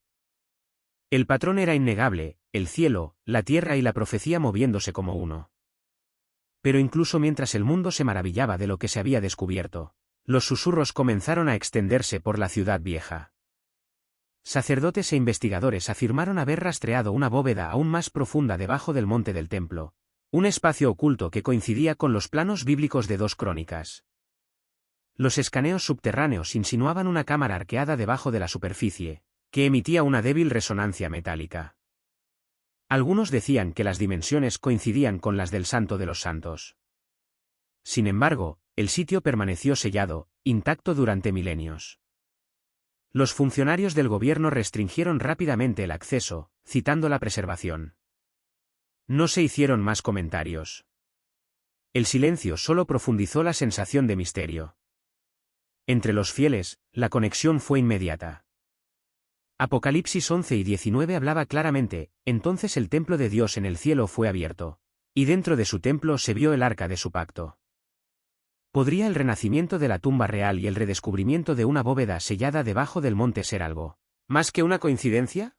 El patrón era innegable, el cielo, la tierra y la profecía moviéndose como uno. Pero incluso mientras el mundo se maravillaba de lo que se había descubierto, los susurros comenzaron a extenderse por la ciudad vieja. Sacerdotes e investigadores afirmaron haber rastreado una bóveda aún más profunda debajo del monte del templo, un espacio oculto que coincidía con los planos bíblicos de 2 Crónicas. Los escaneos subterráneos insinuaban una cámara arqueada debajo de la superficie, que emitía una débil resonancia metálica. Algunos decían que las dimensiones coincidían con las del Santo de los Santos. Sin embargo, el sitio permaneció sellado, intacto durante milenios. Los funcionarios del gobierno restringieron rápidamente el acceso, citando la preservación. No se hicieron más comentarios. El silencio solo profundizó la sensación de misterio. Entre los fieles, la conexión fue inmediata. Apocalipsis 11 y 19 hablaba claramente, entonces el templo de Dios en el cielo fue abierto, y dentro de su templo se vio el arca de su pacto. ¿Podría el renacimiento de la tumba real y el redescubrimiento de una bóveda sellada debajo del monte ser algo más que una coincidencia?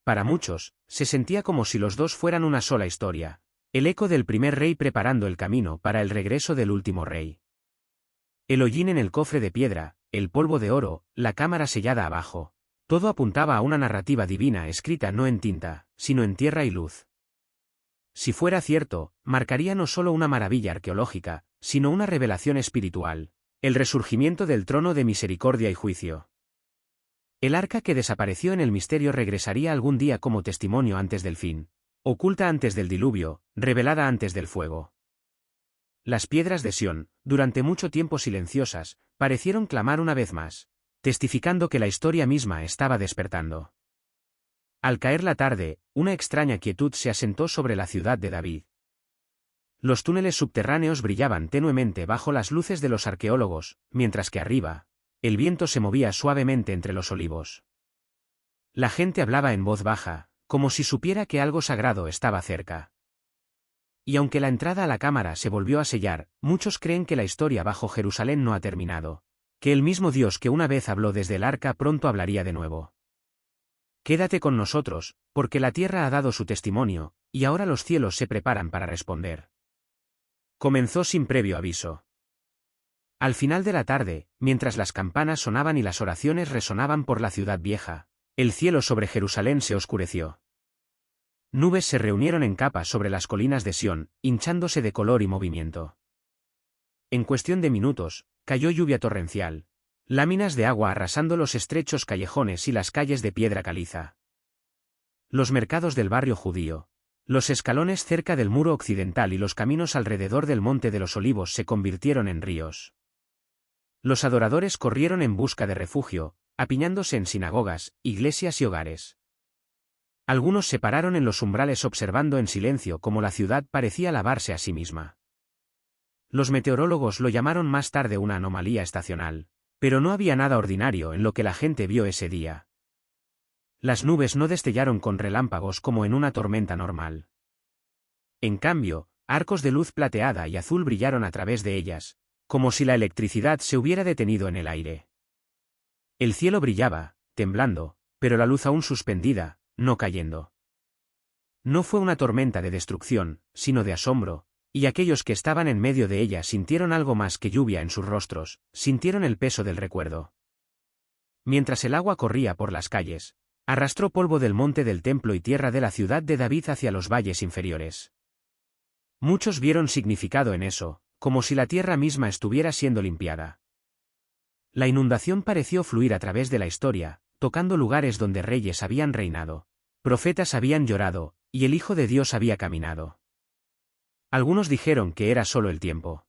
Para muchos, se sentía como si los dos fueran una sola historia, el eco del primer rey preparando el camino para el regreso del último rey. El hollín en el cofre de piedra, el polvo de oro, la cámara sellada abajo. Todo apuntaba a una narrativa divina escrita no en tinta, sino en tierra y luz. Si fuera cierto, marcaría no solo una maravilla arqueológica, sino una revelación espiritual, el resurgimiento del trono de misericordia y juicio. El arca que desapareció en el misterio regresaría algún día como testimonio antes del fin, oculta antes del diluvio, revelada antes del fuego. Las piedras de Sión, durante mucho tiempo silenciosas, parecieron clamar una vez más, testificando que la historia misma estaba despertando. Al caer la tarde, una extraña quietud se asentó sobre la ciudad de David. Los túneles subterráneos brillaban tenuemente bajo las luces de los arqueólogos, mientras que arriba, el viento se movía suavemente entre los olivos. La gente hablaba en voz baja, como si supiera que algo sagrado estaba cerca. Y aunque la entrada a la cámara se volvió a sellar, muchos creen que la historia bajo Jerusalén no ha terminado, que el mismo Dios que una vez habló desde el arca pronto hablaría de nuevo. Quédate con nosotros, porque la tierra ha dado su testimonio, y ahora los cielos se preparan para responder. Comenzó sin previo aviso. Al final de la tarde, mientras las campanas sonaban y las oraciones resonaban por la ciudad vieja, el cielo sobre Jerusalén se oscureció. Nubes se reunieron en capas sobre las colinas de Sión, hinchándose de color y movimiento. En cuestión de minutos, cayó lluvia torrencial, láminas de agua arrasando los estrechos callejones y las calles de piedra caliza. Los mercados del barrio judío, los escalones cerca del muro occidental y los caminos alrededor del monte de los olivos se convirtieron en ríos. Los adoradores corrieron en busca de refugio, apiñándose en sinagogas, iglesias y hogares. Algunos se pararon en los umbrales observando en silencio cómo la ciudad parecía lavarse a sí misma. Los meteorólogos lo llamaron más tarde una anomalía estacional, pero no había nada ordinario en lo que la gente vio ese día. Las nubes no destellaron con relámpagos como en una tormenta normal. En cambio, arcos de luz plateada y azul brillaron a través de ellas, como si la electricidad se hubiera detenido en el aire. El cielo brillaba, temblando, pero la luz aún suspendida, no cayendo. No fue una tormenta de destrucción, sino de asombro, y aquellos que estaban en medio de ella sintieron algo más que lluvia en sus rostros, sintieron el peso del recuerdo. Mientras el agua corría por las calles, arrastró polvo del monte del templo y tierra de la ciudad de David hacia los valles inferiores. Muchos vieron significado en eso, como si la tierra misma estuviera siendo limpiada. La inundación pareció fluir a través de la historia, tocando lugares donde reyes habían reinado, profetas habían llorado, y el Hijo de Dios había caminado. Algunos dijeron que era solo el tiempo.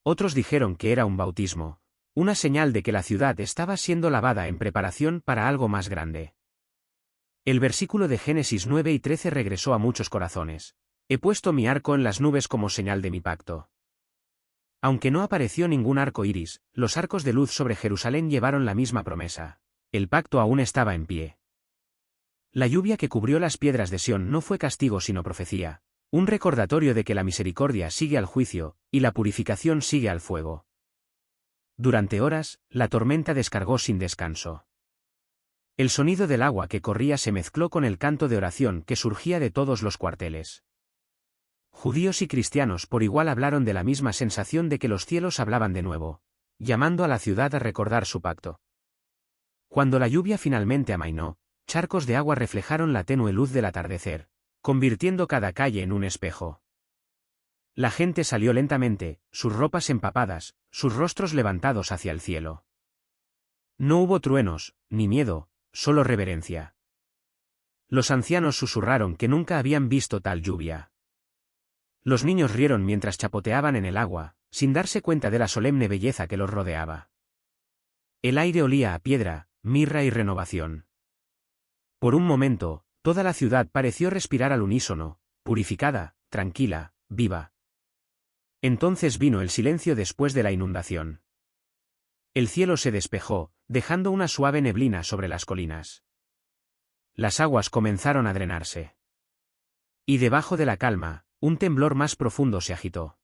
Otros dijeron que era un bautismo, una señal de que la ciudad estaba siendo lavada en preparación para algo más grande. El versículo de Génesis 9 y 13 regresó a muchos corazones. He puesto mi arco en las nubes como señal de mi pacto. Aunque no apareció ningún arco iris, los arcos de luz sobre Jerusalén llevaron la misma promesa. El pacto aún estaba en pie. La lluvia que cubrió las piedras de Sión no fue castigo sino profecía, un recordatorio de que la misericordia sigue al juicio, y la purificación sigue al fuego. Durante horas, la tormenta descargó sin descanso. El sonido del agua que corría se mezcló con el canto de oración que surgía de todos los cuarteles. Judíos y cristianos por igual hablaron de la misma sensación de que los cielos hablaban de nuevo, llamando a la ciudad a recordar su pacto. Cuando la lluvia finalmente amainó, charcos de agua reflejaron la tenue luz del atardecer, convirtiendo cada calle en un espejo. La gente salió lentamente, sus ropas empapadas, sus rostros levantados hacia el cielo. No hubo truenos, ni miedo, solo reverencia. Los ancianos susurraron que nunca habían visto tal lluvia. Los niños rieron mientras chapoteaban en el agua, sin darse cuenta de la solemne belleza que los rodeaba. El aire olía a piedra, mirra y renovación. Por un momento, toda la ciudad pareció respirar al unísono, purificada, tranquila, viva. Entonces vino el silencio después de la inundación. El cielo se despejó, dejando una suave neblina sobre las colinas. Las aguas comenzaron a drenarse. Y debajo de la calma, un temblor más profundo se agitó.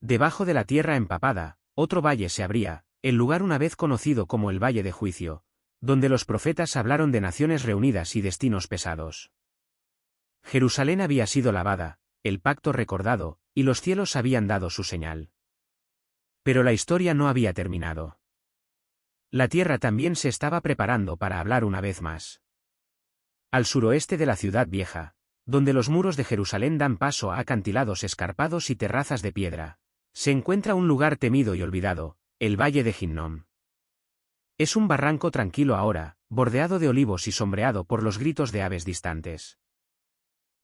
Debajo de la tierra empapada, otro valle se abría, el lugar una vez conocido como el Valle de Juicio, donde los profetas hablaron de naciones reunidas y destinos pesados. Jerusalén había sido lavada, el pacto recordado, y los cielos habían dado su señal. Pero la historia no había terminado. La tierra también se estaba preparando para hablar una vez más. Al suroeste de la ciudad vieja, donde los muros de Jerusalén dan paso a acantilados escarpados y terrazas de piedra, se encuentra un lugar temido y olvidado, el Valle de Hinnom. Es un barranco tranquilo ahora, bordeado de olivos y sombreado por los gritos de aves distantes.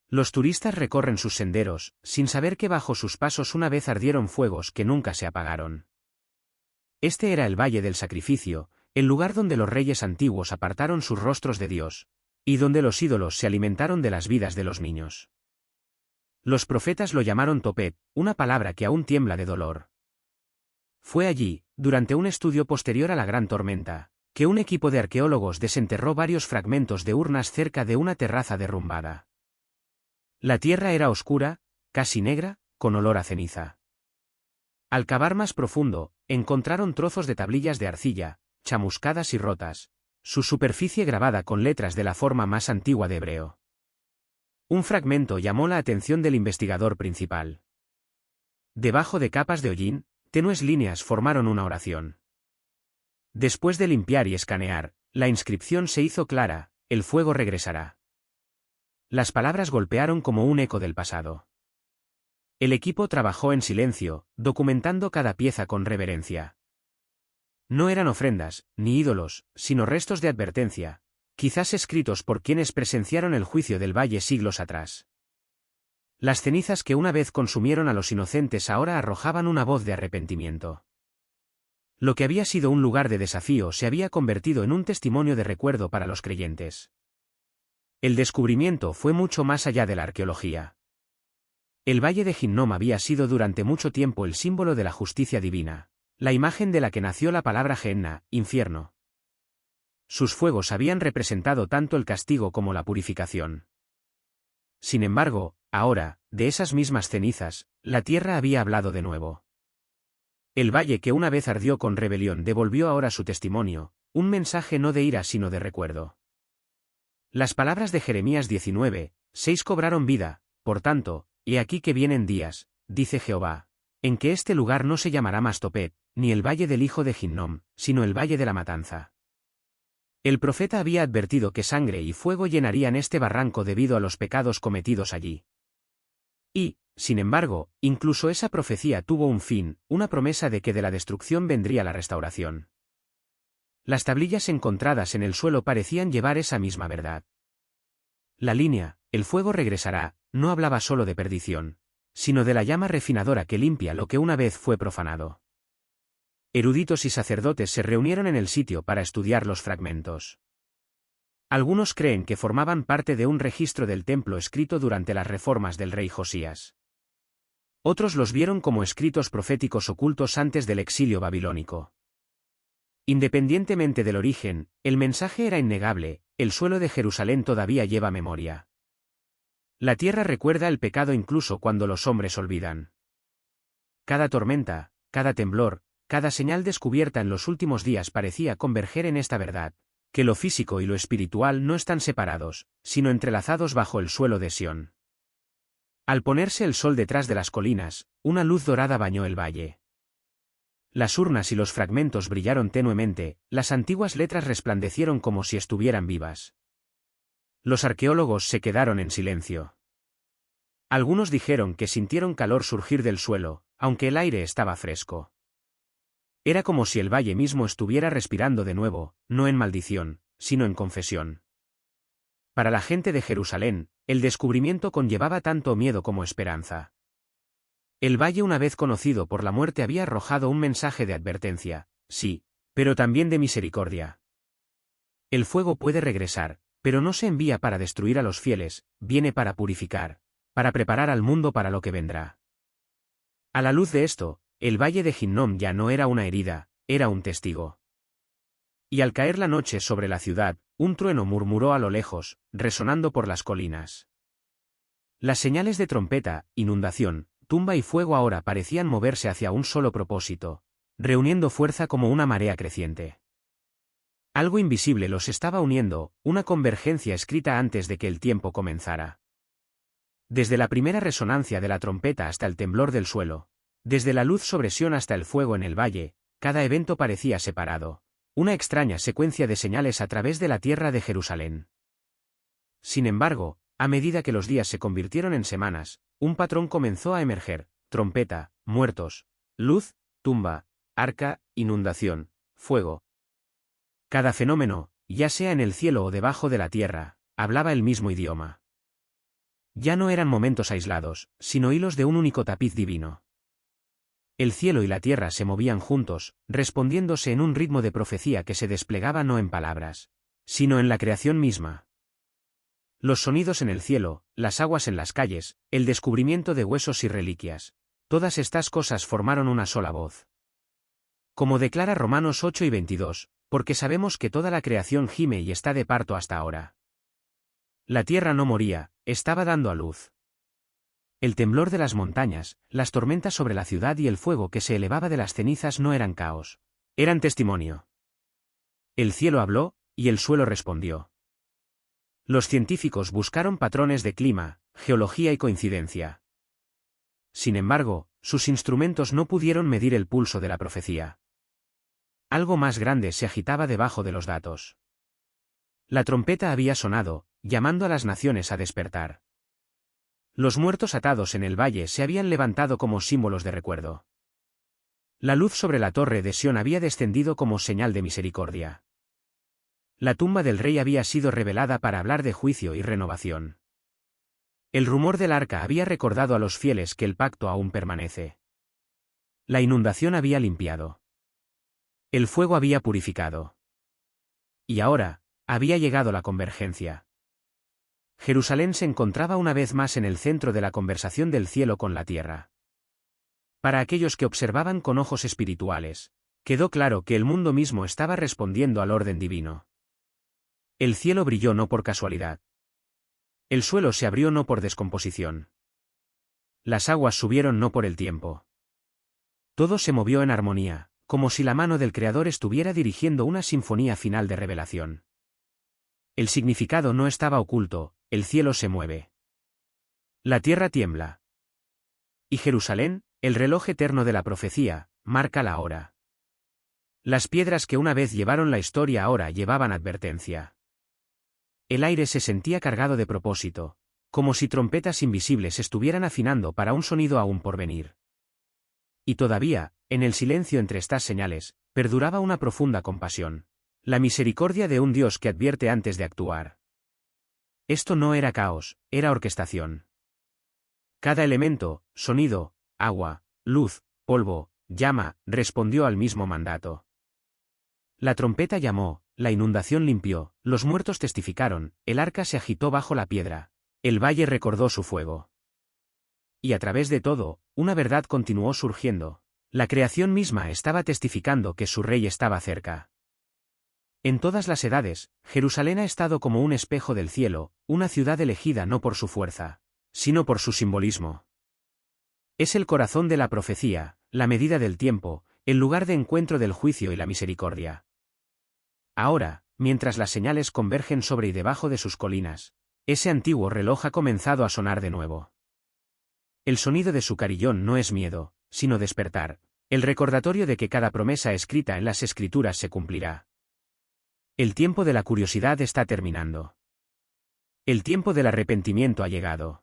Los turistas recorren sus senderos, sin saber que bajo sus pasos una vez ardieron fuegos que nunca se apagaron. Este era el Valle del Sacrificio, el lugar donde los reyes antiguos apartaron sus rostros de Dios, y donde los ídolos se alimentaron de las vidas de los niños. Los profetas lo llamaron Topet, una palabra que aún tiembla de dolor. Fue allí, durante un estudio posterior a la gran tormenta, que un equipo de arqueólogos desenterró varios fragmentos de urnas cerca de una terraza derrumbada. La tierra era oscura, casi negra, con olor a ceniza. Al cavar más profundo, encontraron trozos de tablillas de arcilla, chamuscadas y rotas, su superficie grabada con letras de la forma más antigua de hebreo. Un fragmento llamó la atención del investigador principal. Debajo de capas de hollín, tenues líneas formaron una oración. Después de limpiar y escanear, la inscripción se hizo clara: el fuego regresará. Las palabras golpearon como un eco del pasado. El equipo trabajó en silencio, documentando cada pieza con reverencia. No eran ofrendas, ni ídolos, sino restos de advertencia, quizás escritos por quienes presenciaron el juicio del valle siglos atrás. Las cenizas que una vez consumieron a los inocentes ahora arrojaban una voz de arrepentimiento. Lo que había sido un lugar de desafío se había convertido en un testimonio de recuerdo para los creyentes. El descubrimiento fue mucho más allá de la arqueología. El Valle de Hinnom había sido durante mucho tiempo el símbolo de la justicia divina, la imagen de la que nació la palabra Gehenna, infierno. Sus fuegos habían representado tanto el castigo como la purificación. Sin embargo, Ahora, de esas mismas cenizas, la tierra había hablado de nuevo. El valle que una vez ardió con rebelión devolvió ahora su testimonio, un mensaje no de ira sino de recuerdo. Las palabras de Jeremías 19:6 cobraron vida, por tanto, he aquí que vienen días, dice Jehová, en que este lugar no se llamará más Topet, ni el valle del hijo de Hinnom, sino el valle de la matanza. El profeta había advertido que sangre y fuego llenarían este barranco debido a los pecados cometidos allí. Y, sin embargo, incluso esa profecía tuvo un fin, una promesa de que de la destrucción vendría la restauración. Las tablillas encontradas en el suelo parecían llevar esa misma verdad. La línea, el fuego regresará, no hablaba solo de perdición, sino de la llama refinadora que limpia lo que una vez fue profanado. Eruditos y sacerdotes se reunieron en el sitio para estudiar los fragmentos. Algunos creen que formaban parte de un registro del templo escrito durante las reformas del rey Josías. Otros los vieron como escritos proféticos ocultos antes del exilio babilónico. Independientemente del origen, el mensaje era innegable: el suelo de Jerusalén todavía lleva memoria. La tierra recuerda el pecado incluso cuando los hombres olvidan. Cada tormenta, cada temblor, cada señal descubierta en los últimos días parecía converger en esta verdad, que lo físico y lo espiritual no están separados, sino entrelazados bajo el suelo de Sión. Al ponerse el sol detrás de las colinas, una luz dorada bañó el valle. Las urnas y los fragmentos brillaron tenuemente, las antiguas letras resplandecieron como si estuvieran vivas. Los arqueólogos se quedaron en silencio. Algunos dijeron que sintieron calor surgir del suelo, aunque el aire estaba fresco. Era como si el valle mismo estuviera respirando de nuevo, no en maldición, sino en confesión. Para la gente de Jerusalén, el descubrimiento conllevaba tanto miedo como esperanza. El valle una vez conocido por la muerte había arrojado un mensaje de advertencia, sí, pero también de misericordia. El fuego puede regresar, pero no se envía para destruir a los fieles, viene para purificar, para preparar al mundo para lo que vendrá. A la luz de esto, el valle de Hinnom ya no era una herida, era un testigo. Y al caer la noche sobre la ciudad, un trueno murmuró a lo lejos, resonando por las colinas. Las señales de trompeta, inundación, tumba y fuego ahora parecían moverse hacia un solo propósito, reuniendo fuerza como una marea creciente. Algo invisible los estaba uniendo, una convergencia escrita antes de que el tiempo comenzara. Desde la primera resonancia de la trompeta hasta el temblor del suelo, desde la luz sobre Sión hasta el fuego en el valle, cada evento parecía separado, una extraña secuencia de señales a través de la tierra de Jerusalén. Sin embargo, a medida que los días se convirtieron en semanas, un patrón comenzó a emerger: trompeta, muertos, luz, tumba, arca, inundación, fuego. Cada fenómeno, ya sea en el cielo o debajo de la tierra, hablaba el mismo idioma. Ya no eran momentos aislados, sino hilos de un único tapiz divino. El cielo y la tierra se movían juntos, respondiéndose en un ritmo de profecía que se desplegaba no en palabras, sino en la creación misma. Los sonidos en el cielo, las aguas en las calles, el descubrimiento de huesos y reliquias, todas estas cosas formaron una sola voz. Como declara Romanos 8:22, porque sabemos que toda la creación gime y está de parto hasta ahora. La tierra no moría, estaba dando a luz. El temblor de las montañas, las tormentas sobre la ciudad y el fuego que se elevaba de las cenizas no eran caos, eran testimonio. El cielo habló, y el suelo respondió. Los científicos buscaron patrones de clima, geología y coincidencia. Sin embargo, sus instrumentos no pudieron medir el pulso de la profecía. Algo más grande se agitaba debajo de los datos. La trompeta había sonado, llamando a las naciones a despertar. Los muertos atados en el valle se habían levantado como símbolos de recuerdo. La luz sobre la torre de Sión había descendido como señal de misericordia. La tumba del rey había sido revelada para hablar de juicio y renovación. El rumor del arca había recordado a los fieles que el pacto aún permanece. La inundación había limpiado. El fuego había purificado. Y ahora, había llegado la convergencia. Jerusalén se encontraba una vez más en el centro de la conversación del cielo con la tierra. Para aquellos que observaban con ojos espirituales, quedó claro que el mundo mismo estaba respondiendo al orden divino. El cielo brilló no por casualidad. El suelo se abrió no por descomposición. Las aguas subieron no por el tiempo. Todo se movió en armonía, como si la mano del Creador estuviera dirigiendo una sinfonía final de revelación. El significado no estaba oculto, el cielo se mueve. La tierra tiembla. Y Jerusalén, el reloj eterno de la profecía, marca la hora. Las piedras que una vez llevaron la historia ahora llevaban advertencia. El aire se sentía cargado de propósito, como si trompetas invisibles estuvieran afinando para un sonido aún por venir. Y todavía, en el silencio entre estas señales, perduraba una profunda compasión. La misericordia de un Dios que advierte antes de actuar. Esto no era caos, era orquestación. Cada elemento, sonido, agua, luz, polvo, llama, respondió al mismo mandato. La trompeta llamó, la inundación limpió, los muertos testificaron, el arca se agitó bajo la piedra, el valle recordó su fuego. Y a través de todo, una verdad continuó surgiendo. La creación misma estaba testificando que su rey estaba cerca. En todas las edades, Jerusalén ha estado como un espejo del cielo, una ciudad elegida no por su fuerza, sino por su simbolismo. Es el corazón de la profecía, la medida del tiempo, el lugar de encuentro del juicio y la misericordia. Ahora, mientras las señales convergen sobre y debajo de sus colinas, ese antiguo reloj ha comenzado a sonar de nuevo. El sonido de su carillón no es miedo, sino despertar, el recordatorio de que cada promesa escrita en las Escrituras se cumplirá. El tiempo de la curiosidad está terminando. El tiempo del arrepentimiento ha llegado.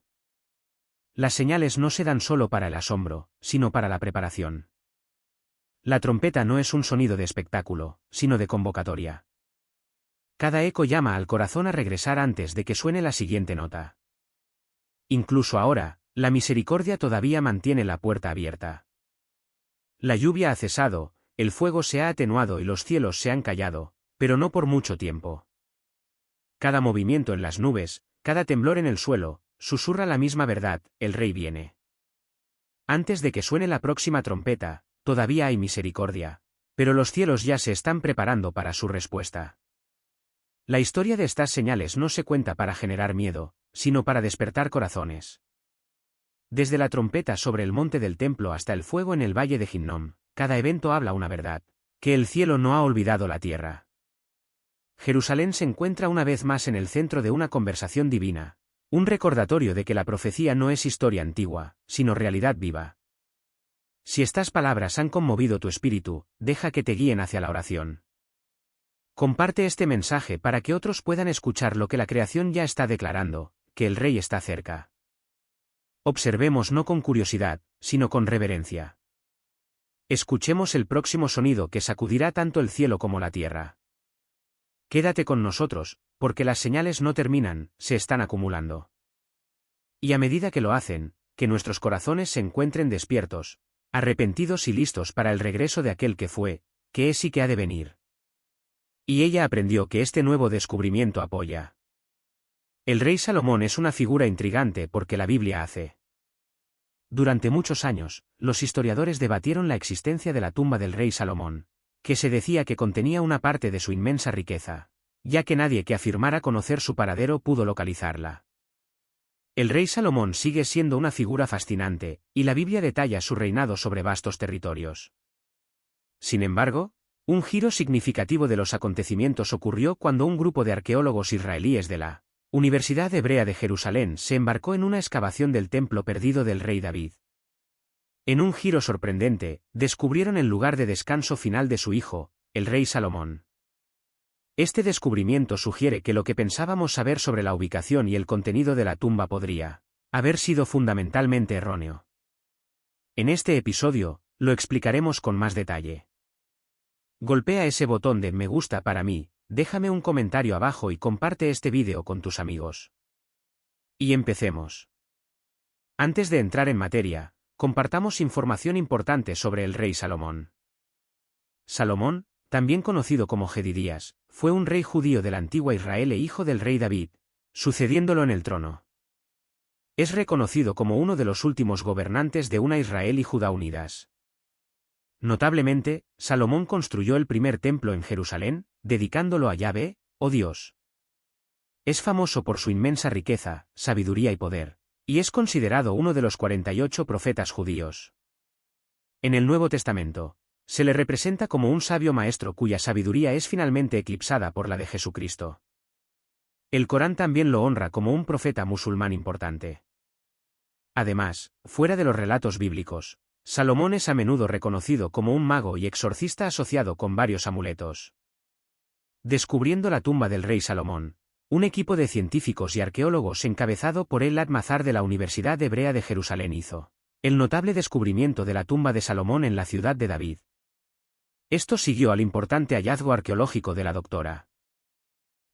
Las señales no se dan solo para el asombro, sino para la preparación. La trompeta no es un sonido de espectáculo, sino de convocatoria. Cada eco llama al corazón a regresar antes de que suene la siguiente nota. Incluso ahora, la misericordia todavía mantiene la puerta abierta. La lluvia ha cesado, el fuego se ha atenuado y los cielos se han callado, pero no por mucho tiempo. Cada movimiento en las nubes, cada temblor en el suelo, susurra la misma verdad, el rey viene. Antes de que suene la próxima trompeta, todavía hay misericordia, pero los cielos ya se están preparando para su respuesta. La historia de estas señales no se cuenta para generar miedo, sino para despertar corazones. Desde la trompeta sobre el monte del templo hasta el fuego en el valle de Hinnom, cada evento habla una verdad, que el cielo no ha olvidado la tierra. Jerusalén se encuentra una vez más en el centro de una conversación divina, un recordatorio de que la profecía no es historia antigua, sino realidad viva. Si estas palabras han conmovido tu espíritu, deja que te guíen hacia la oración. Comparte este mensaje para que otros puedan escuchar lo que la creación ya está declarando, que el Rey está cerca. Observemos no con curiosidad, sino con reverencia. Escuchemos el próximo sonido que sacudirá tanto el cielo como la tierra. Quédate con nosotros, porque las señales no terminan, se están acumulando. Y a medida que lo hacen, que nuestros corazones se encuentren despiertos, arrepentidos y listos para el regreso de aquel que fue, que es y que ha de venir. Y ella aprendió que este nuevo descubrimiento apoya. El rey Salomón es una figura intrigante porque la Biblia hace. Durante muchos años, los historiadores debatieron la existencia de la tumba del rey Salomón, que se decía que contenía una parte de su inmensa riqueza, ya que nadie que afirmara conocer su paradero pudo localizarla. El rey Salomón sigue siendo una figura fascinante, y la Biblia detalla su reinado sobre vastos territorios. Sin embargo, un giro significativo de los acontecimientos ocurrió cuando un grupo de arqueólogos israelíes de la Universidad Hebrea de Jerusalén se embarcó en una excavación del templo perdido del rey David. En un giro sorprendente, descubrieron el lugar de descanso final de su hijo, el rey Salomón. Este descubrimiento sugiere que lo que pensábamos saber sobre la ubicación y el contenido de la tumba podría haber sido fundamentalmente erróneo. En este episodio, lo explicaremos con más detalle. Golpea ese botón de me gusta para mí, déjame un comentario abajo y comparte este vídeo con tus amigos. Y empecemos. Antes de entrar en materia, compartamos información importante sobre el rey Salomón. Salomón, también conocido como Jedidías, fue un rey judío de la antigua Israel e hijo del rey David, sucediéndolo en el trono. Es reconocido como uno de los últimos gobernantes de una Israel y Judá unidas. Notablemente, Salomón construyó el primer templo en Jerusalén, dedicándolo a Yahvé, oh Dios. Es famoso por su inmensa riqueza, sabiduría y poder, y es considerado uno de los 48 profetas judíos. En el Nuevo Testamento, se le representa como un sabio maestro cuya sabiduría es finalmente eclipsada por la de Jesucristo. El Corán también lo honra como un profeta musulmán importante. Además, fuera de los relatos bíblicos, Salomón es a menudo reconocido como un mago y exorcista asociado con varios amuletos. Descubriendo la tumba del rey Salomón, un equipo de científicos y arqueólogos encabezado por Elad Mazar de la Universidad Hebrea de Jerusalén hizo el notable descubrimiento de la tumba de Salomón en la ciudad de David. Esto siguió al importante hallazgo arqueológico de la doctora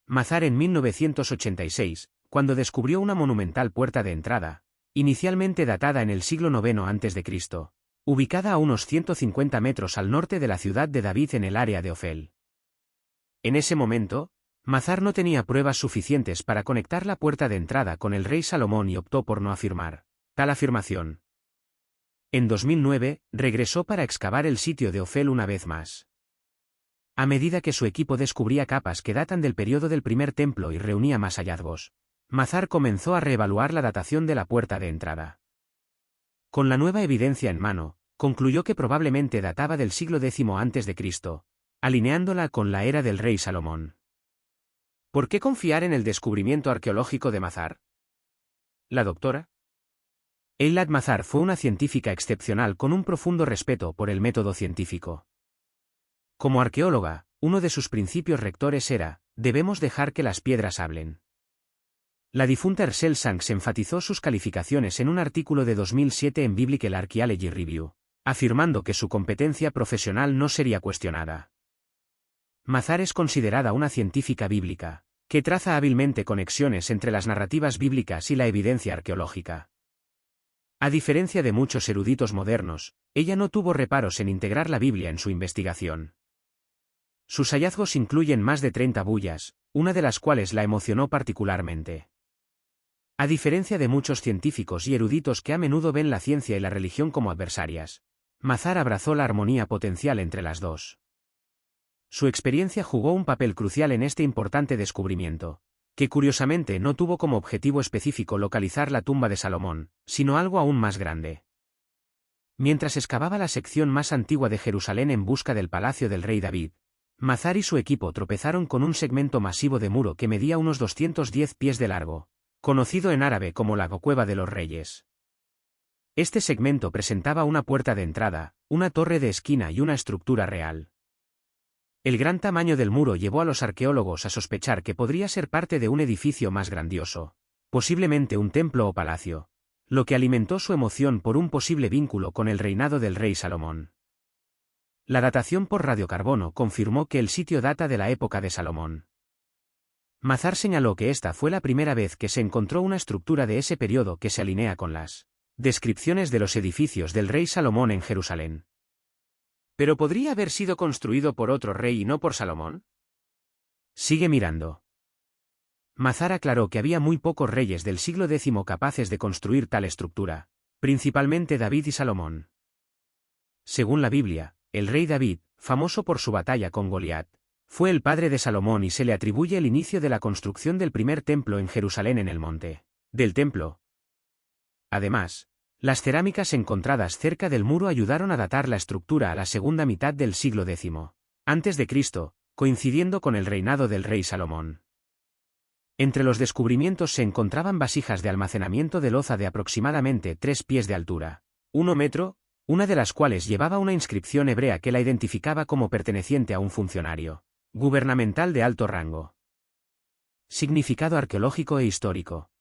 Mazar en 1986, cuando descubrió una monumental puerta de entrada, inicialmente datada en el siglo IX a.C., ubicada a unos 150 metros al norte de la ciudad de David en el área de Ofel. En ese momento, Mazar no tenía pruebas suficientes para conectar la puerta de entrada con el rey Salomón y optó por no afirmar tal afirmación. En 2009, regresó para excavar el sitio de Ofel una vez más. A medida que su equipo descubría capas que datan del periodo del primer templo y reunía más hallazgos, Mazar comenzó a reevaluar la datación de la puerta de entrada. Con la nueva evidencia en mano, concluyó que probablemente databa del siglo X a.C., alineándola con la era del rey Salomón. ¿Por qué confiar en el descubrimiento arqueológico de Mazar? La doctora Elad Mazar fue una científica excepcional con un profundo respeto por el método científico. Como arqueóloga, uno de sus principios rectores era: debemos dejar que las piedras hablen. La difunta Ersel Sanks enfatizó sus calificaciones en un artículo de 2007 en Biblical Archaeology Review, afirmando que su competencia profesional no sería cuestionada. Mazar es considerada una científica bíblica, que traza hábilmente conexiones entre las narrativas bíblicas y la evidencia arqueológica. A diferencia de muchos eruditos modernos, ella no tuvo reparos en integrar la Biblia en su investigación. Sus hallazgos incluyen más de 30 bullas, una de las cuales la emocionó particularmente. A diferencia de muchos científicos y eruditos que a menudo ven la ciencia y la religión como adversarias, Mazar abrazó la armonía potencial entre las dos. Su experiencia jugó un papel crucial en este importante descubrimiento, que curiosamente no tuvo como objetivo específico localizar la tumba de Salomón, sino algo aún más grande. Mientras excavaba la sección más antigua de Jerusalén en busca del palacio del rey David, Mazar y su equipo tropezaron con un segmento masivo de muro que medía unos 210 pies de largo, conocido en árabe como la Cueva de los Reyes. Este segmento presentaba una puerta de entrada, una torre de esquina y una estructura real. El gran tamaño del muro llevó a los arqueólogos a sospechar que podría ser parte de un edificio más grandioso, posiblemente un templo o palacio, lo que alimentó su emoción por un posible vínculo con el reinado del rey Salomón. La datación por radiocarbono confirmó que el sitio data de la época de Salomón. Mazar señaló que esta fue la primera vez que se encontró una estructura de ese periodo que se alinea con las descripciones de los edificios del rey Salomón en Jerusalén. ¿Pero podría haber sido construido por otro rey y no por Salomón? Sigue mirando. Mazar aclaró que había muy pocos reyes del siglo X capaces de construir tal estructura, principalmente David y Salomón. Según la Biblia, el rey David, famoso por su batalla con Goliat, fue el padre de Salomón y se le atribuye el inicio de la construcción del primer templo en Jerusalén en el monte del templo. Además, las cerámicas encontradas cerca del muro ayudaron a datar la estructura a la segunda mitad del siglo X a.C., coincidiendo con el reinado del rey Salomón. Entre los descubrimientos se encontraban vasijas de almacenamiento de loza de aproximadamente 3 pies de altura, 1 metro, una de las cuales llevaba una inscripción hebrea que la identificaba como perteneciente a un funcionario gubernamental de alto rango. Significado arqueológico e histórico.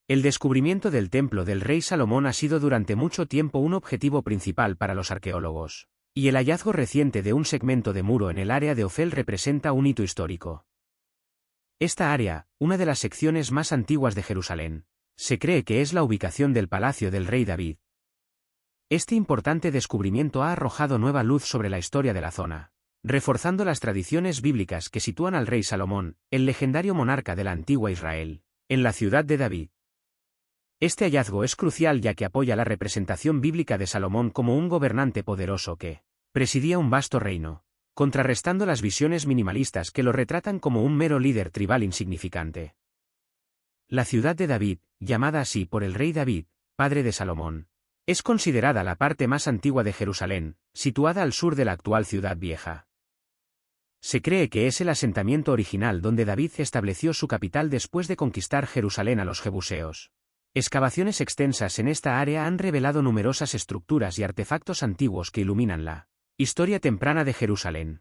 El descubrimiento del templo del rey Salomón ha sido durante mucho tiempo un objetivo principal para los arqueólogos, y el hallazgo reciente de un segmento de muro en el área de Ofel representa un hito histórico. Esta área, una de las secciones más antiguas de Jerusalén, se cree que es la ubicación del palacio del rey David. Este importante descubrimiento ha arrojado nueva luz sobre la historia de la zona, reforzando las tradiciones bíblicas que sitúan al rey Salomón, el legendario monarca de la antigua Israel, en la ciudad de David. Este hallazgo es crucial ya que apoya la representación bíblica de Salomón como un gobernante poderoso que presidía un vasto reino, contrarrestando las visiones minimalistas que lo retratan como un mero líder tribal insignificante. La ciudad de David, llamada así por el rey David, padre de Salomón, es considerada la parte más antigua de Jerusalén, situada al sur de la actual ciudad vieja. Se cree que es el asentamiento original donde David estableció su capital después de conquistar Jerusalén a los jebuseos. Excavaciones extensas en esta área han revelado numerosas estructuras y artefactos antiguos que iluminan la historia temprana de Jerusalén.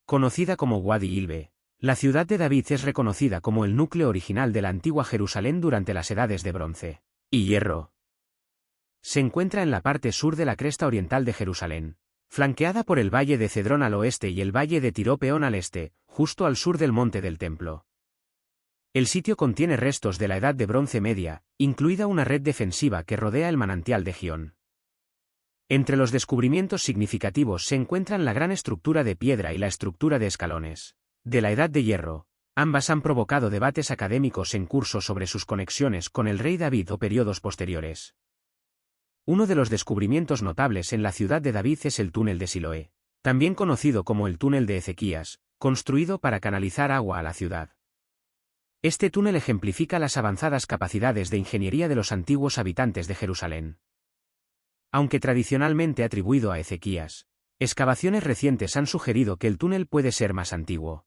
Conocida como Wadi Ilbe, la ciudad de David es reconocida como el núcleo original de la antigua Jerusalén durante las edades de bronce y hierro. Se encuentra en la parte sur de la cresta oriental de Jerusalén, flanqueada por el valle de Cedrón al oeste y el valle de Tiro-Peón al este, justo al sur del monte del templo. El sitio contiene restos de la Edad de Bronce Media, incluida una red defensiva que rodea el manantial de Gión. Entre los descubrimientos significativos se encuentran la gran estructura de piedra y la estructura de escalones de la Edad de Hierro. Ambas han provocado debates académicos en curso sobre sus conexiones con el rey David o periodos posteriores. Uno de los descubrimientos notables en la ciudad de David es el túnel de Siloé, también conocido como el túnel de Ezequías, construido para canalizar agua a la ciudad. Este túnel ejemplifica las avanzadas capacidades de ingeniería de los antiguos habitantes de Jerusalén. Aunque tradicionalmente atribuido a Ezequías, excavaciones recientes han sugerido que el túnel puede ser más antiguo.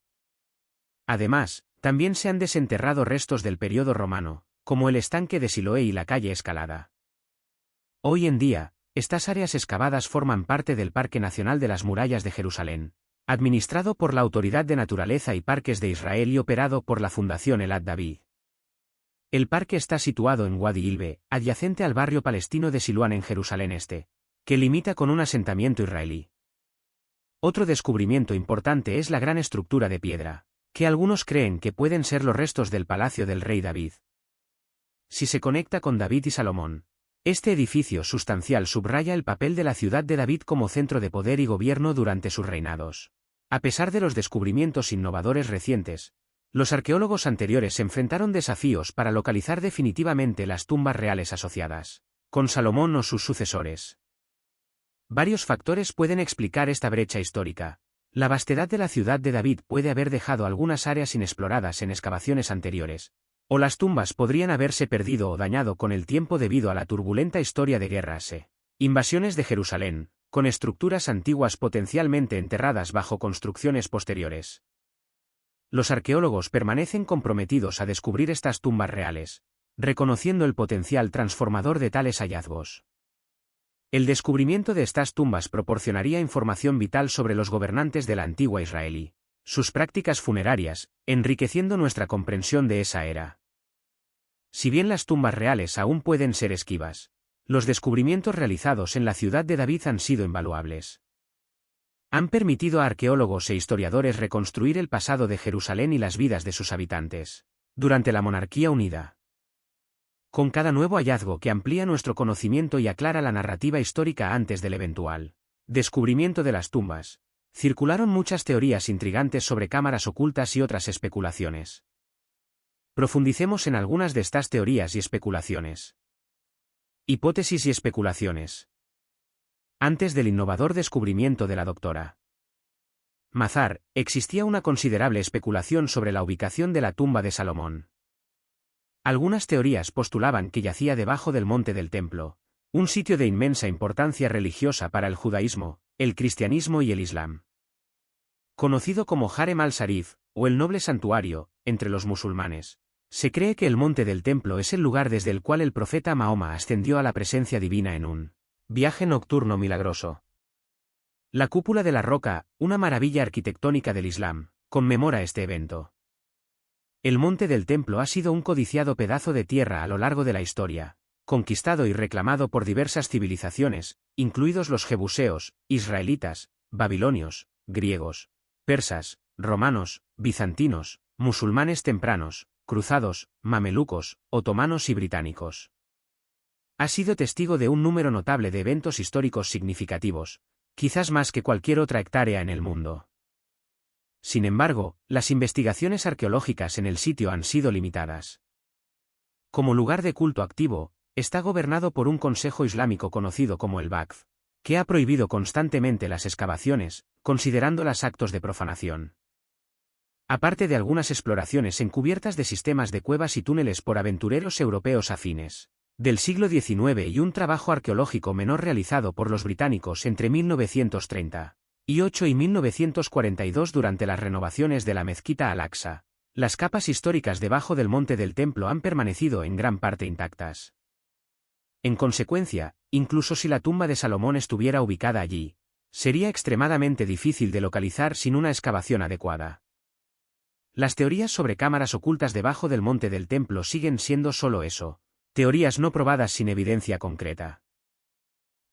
Además, también se han desenterrado restos del período romano, como el estanque de Siloé y la calle Escalada. Hoy en día, estas áreas excavadas forman parte del Parque Nacional de las Murallas de Jerusalén, administrado por la Autoridad de Naturaleza y Parques de Israel y operado por la Fundación Elad David. El parque está situado en Wadi Ilbe, adyacente al barrio palestino de Siluán en Jerusalén Este, que limita con un asentamiento israelí. Otro descubrimiento importante es la gran estructura de piedra, que algunos creen que pueden ser los restos del palacio del rey David. Si se conecta con David y Salomón, este edificio sustancial subraya el papel de la ciudad de David como centro de poder y gobierno durante sus reinados. A pesar de los descubrimientos innovadores recientes, los arqueólogos anteriores se enfrentaron desafíos para localizar definitivamente las tumbas reales asociadas con Salomón o sus sucesores. Varios factores pueden explicar esta brecha histórica. La vastedad de la ciudad de David puede haber dejado algunas áreas inexploradas en excavaciones anteriores, o las tumbas podrían haberse perdido o dañado con el tiempo debido a la turbulenta historia de guerras e invasiones de Jerusalén, con estructuras antiguas potencialmente enterradas bajo construcciones posteriores. Los arqueólogos permanecen comprometidos a descubrir estas tumbas reales, reconociendo el potencial transformador de tales hallazgos. El descubrimiento de estas tumbas proporcionaría información vital sobre los gobernantes de la antigua Israel, sus prácticas funerarias, enriqueciendo nuestra comprensión de esa era. Si bien las tumbas reales aún pueden ser esquivas, los descubrimientos realizados en la ciudad de David han sido invaluables. Han permitido a arqueólogos e historiadores reconstruir el pasado de Jerusalén y las vidas de sus habitantes durante la monarquía unida. Con cada nuevo hallazgo que amplía nuestro conocimiento y aclara la narrativa histórica antes del eventual descubrimiento de las tumbas, circularon muchas teorías intrigantes sobre cámaras ocultas y otras especulaciones. Profundicemos en algunas de estas teorías y especulaciones. Hipótesis y especulaciones. Antes del innovador descubrimiento de la Dra. Mazar, existía una considerable especulación sobre la ubicación de la tumba de Salomón. Algunas teorías postulaban que yacía debajo del monte del templo, un sitio de inmensa importancia religiosa para el judaísmo, el cristianismo y el islam. Conocido como Harem al-Sharif, o el noble santuario, entre los musulmanes, se cree que el monte del templo es el lugar desde el cual el profeta Mahoma ascendió a la presencia divina en un viaje nocturno milagroso. La cúpula de la roca, una maravilla arquitectónica del Islam, conmemora este evento. El monte del templo ha sido un codiciado pedazo de tierra a lo largo de la historia, conquistado y reclamado por diversas civilizaciones, incluidos los jebuseos, israelitas, babilonios, griegos, persas, romanos, bizantinos, musulmanes tempranos, cruzados, mamelucos, otomanos y británicos. Ha sido testigo de un número notable de eventos históricos significativos, quizás más que cualquier otra hectárea en el mundo. Sin embargo, las investigaciones arqueológicas en el sitio han sido limitadas. Como lugar de culto activo, está gobernado por un consejo islámico conocido como el Waqf, que ha prohibido constantemente las excavaciones, considerándolas actos de profanación. aparte de algunas exploraciones encubiertas de sistemas de cuevas y túneles por aventureros europeos afines del siglo XIX y un trabajo arqueológico menor realizado por los británicos entre 1938 y 1942 durante las renovaciones de la mezquita Al-Aqsa. Las capas históricas debajo del monte del templo han permanecido en gran parte intactas. En consecuencia, incluso si la tumba de Salomón estuviera ubicada allí, sería extremadamente difícil de localizar sin una excavación adecuada. Las teorías sobre cámaras ocultas debajo del monte del templo siguen siendo solo eso, teorías no probadas sin evidencia concreta.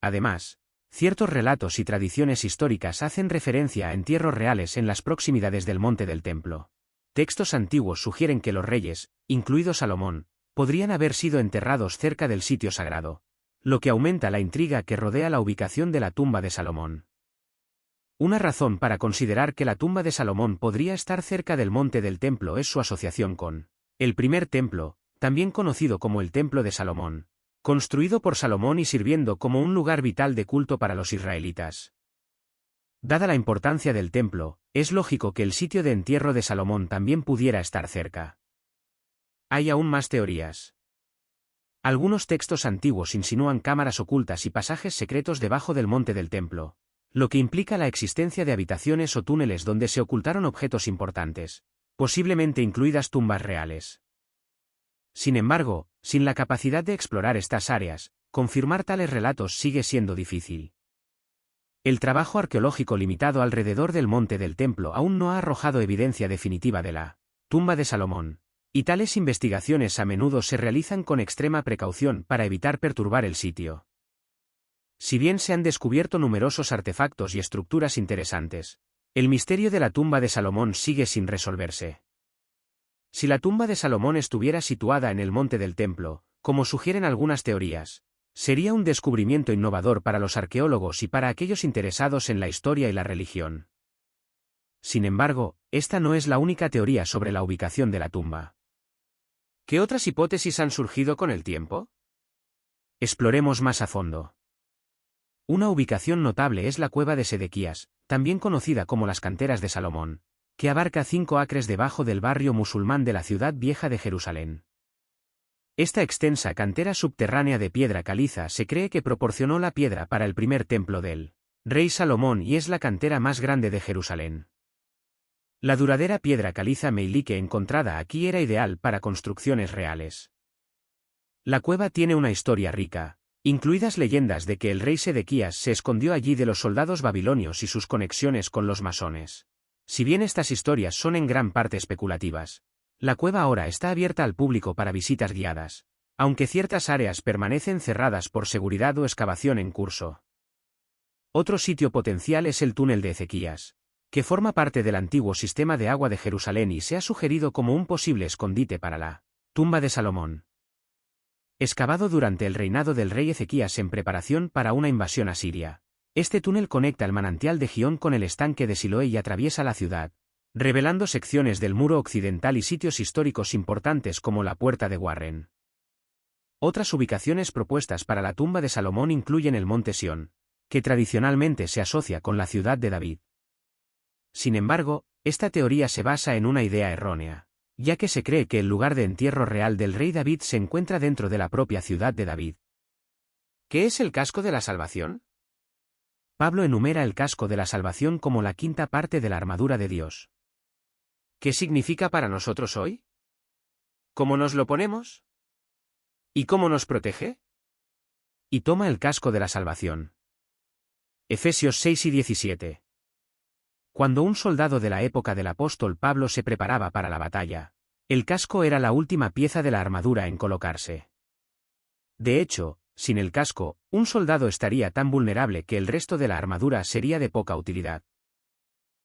Además, ciertos relatos y tradiciones históricas hacen referencia a entierros reales en las proximidades del monte del templo. Textos antiguos sugieren que los reyes, incluido Salomón, podrían haber sido enterrados cerca del sitio sagrado, lo que aumenta la intriga que rodea la ubicación de la tumba de Salomón. Una razón para considerar que la tumba de Salomón podría estar cerca del monte del templo es su asociación con el primer templo, también conocido como el Templo de Salomón, construido por Salomón y sirviendo como un lugar vital de culto para los israelitas. Dada la importancia del templo, es lógico que el sitio de entierro de Salomón también pudiera estar cerca. Hay aún más teorías. Algunos textos antiguos insinúan cámaras ocultas y pasajes secretos debajo del monte del templo, lo que implica la existencia de habitaciones o túneles donde se ocultaron objetos importantes, posiblemente incluidas tumbas reales. Sin embargo, sin la capacidad de explorar estas áreas, confirmar tales relatos sigue siendo difícil. El trabajo arqueológico limitado alrededor del monte del templo aún no ha arrojado evidencia definitiva de la tumba de Salomón, y tales investigaciones a menudo se realizan con extrema precaución para evitar perturbar el sitio. Si bien se han descubierto numerosos artefactos y estructuras interesantes, el misterio de la tumba de Salomón sigue sin resolverse. Si la tumba de Salomón estuviera situada en el monte del templo, como sugieren algunas teorías, sería un descubrimiento innovador para los arqueólogos y para aquellos interesados en la historia y la religión. Sin embargo, esta no es la única teoría sobre la ubicación de la tumba. ¿Qué otras hipótesis han surgido con el tiempo? Exploremos más a fondo. Una ubicación notable es la cueva de Sedequías, también conocida como las canteras de Salomón, que abarca 5 acres debajo del barrio musulmán de la ciudad vieja de Jerusalén. Esta extensa cantera subterránea de piedra caliza se cree que proporcionó la piedra para el primer templo del rey Salomón y es la cantera más grande de Jerusalén. La duradera piedra caliza meilique encontrada aquí era ideal para construcciones reales. La cueva tiene una historia rica, incluidas leyendas de que el rey Sedequías se escondió allí de los soldados babilonios y sus conexiones con los masones. Si bien estas historias son en gran parte especulativas, la cueva ahora está abierta al público para visitas guiadas, aunque ciertas áreas permanecen cerradas por seguridad o excavación en curso. Otro sitio potencial es el túnel de Ezequías, que forma parte del antiguo sistema de agua de Jerusalén y se ha sugerido como un posible escondite para la tumba de Salomón. Excavado durante el reinado del rey Ezequías en preparación para una invasión asiria, este túnel conecta el manantial de Gihón con el estanque de Siloé y atraviesa la ciudad, revelando secciones del muro occidental y sitios históricos importantes como la Puerta de Warren. Otras ubicaciones propuestas para la tumba de Salomón incluyen el monte Sión, que tradicionalmente se asocia con la ciudad de David. Sin embargo, esta teoría se basa en una idea errónea, ya que se cree que el lugar de entierro real del rey David se encuentra dentro de la propia ciudad de David. ¿Qué es el casco de la salvación? Pablo enumera el casco de la salvación como la quinta parte de la armadura de Dios. ¿Qué significa para nosotros hoy? ¿Cómo nos lo ponemos? ¿Y cómo nos protege? Y toma el casco de la salvación. Efesios 6 y 17. Cuando un soldado de la época del apóstol Pablo se preparaba para la batalla, el casco era la última pieza de la armadura en colocarse. De hecho, sin el casco, un soldado estaría tan vulnerable que el resto de la armadura sería de poca utilidad.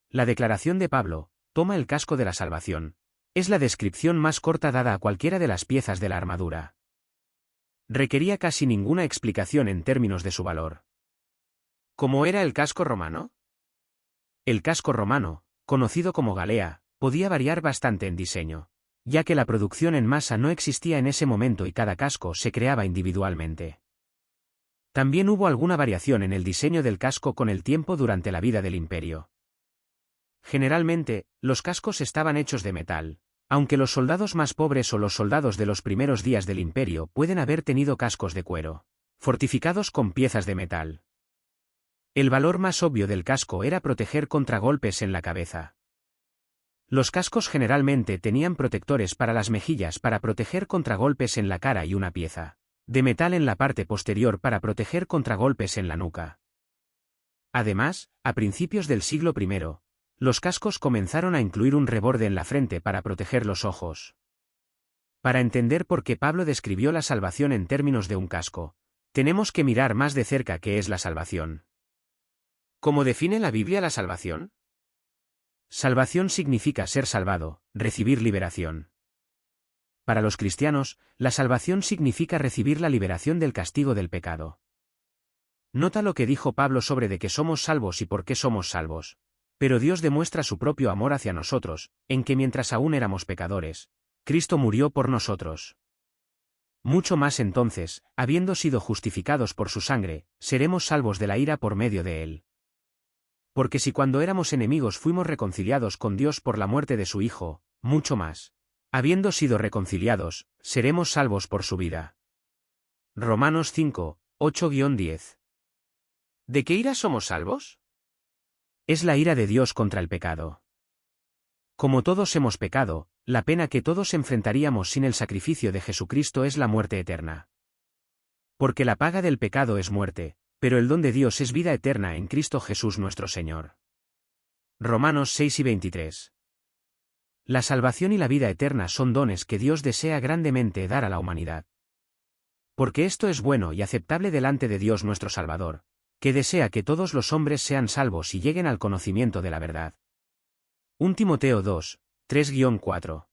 La declaración de Pablo, toma el casco de la salvación, es la descripción más corta dada a cualquiera de las piezas de la armadura. Requería casi ninguna explicación en términos de su valor. ¿Cómo era el casco romano? El casco romano, conocido como galea, podía variar bastante en diseño, ya que la producción en masa no existía en ese momento y cada casco se creaba individualmente. También hubo alguna variación en el diseño del casco con el tiempo durante la vida del imperio. Generalmente, los cascos estaban hechos de metal, aunque los soldados más pobres o los soldados de los primeros días del imperio pueden haber tenido cascos de cuero, fortificados con piezas de metal. El valor más obvio del casco era proteger contra golpes en la cabeza. Los cascos generalmente tenían protectores para las mejillas para proteger contra golpes en la cara y una pieza de metal en la parte posterior para proteger contra golpes en la nuca. Además, a principios del siglo I, los cascos comenzaron a incluir un reborde en la frente para proteger los ojos. Para entender por qué Pablo describió la salvación en términos de un casco, tenemos que mirar más de cerca qué es la salvación. ¿Cómo define la Biblia la salvación? Salvación significa ser salvado, recibir liberación. Para los cristianos, la salvación significa recibir la liberación del castigo del pecado. Nota lo que dijo Pablo sobre de que somos salvos y por qué somos salvos. Pero Dios demuestra su propio amor hacia nosotros, en que mientras aún éramos pecadores, Cristo murió por nosotros. Mucho más entonces, habiendo sido justificados por su sangre, seremos salvos de la ira por medio de él. Porque si cuando éramos enemigos fuimos reconciliados con Dios por la muerte de su Hijo, mucho más, habiendo sido reconciliados, seremos salvos por su vida. Romanos 5, 8-10. ¿De qué ira somos salvos? Es la ira de Dios contra el pecado. Como todos hemos pecado, la pena que todos enfrentaríamos sin el sacrificio de Jesucristo es la muerte eterna. Porque la paga del pecado es muerte, pero el don de Dios es vida eterna en Cristo Jesús nuestro Señor. Romanos 6-23. La salvación y la vida eterna son dones que Dios desea grandemente dar a la humanidad. Porque esto es bueno y aceptable delante de Dios nuestro Salvador, que desea que todos los hombres sean salvos y lleguen al conocimiento de la verdad. 1 Timoteo 2, 3-4.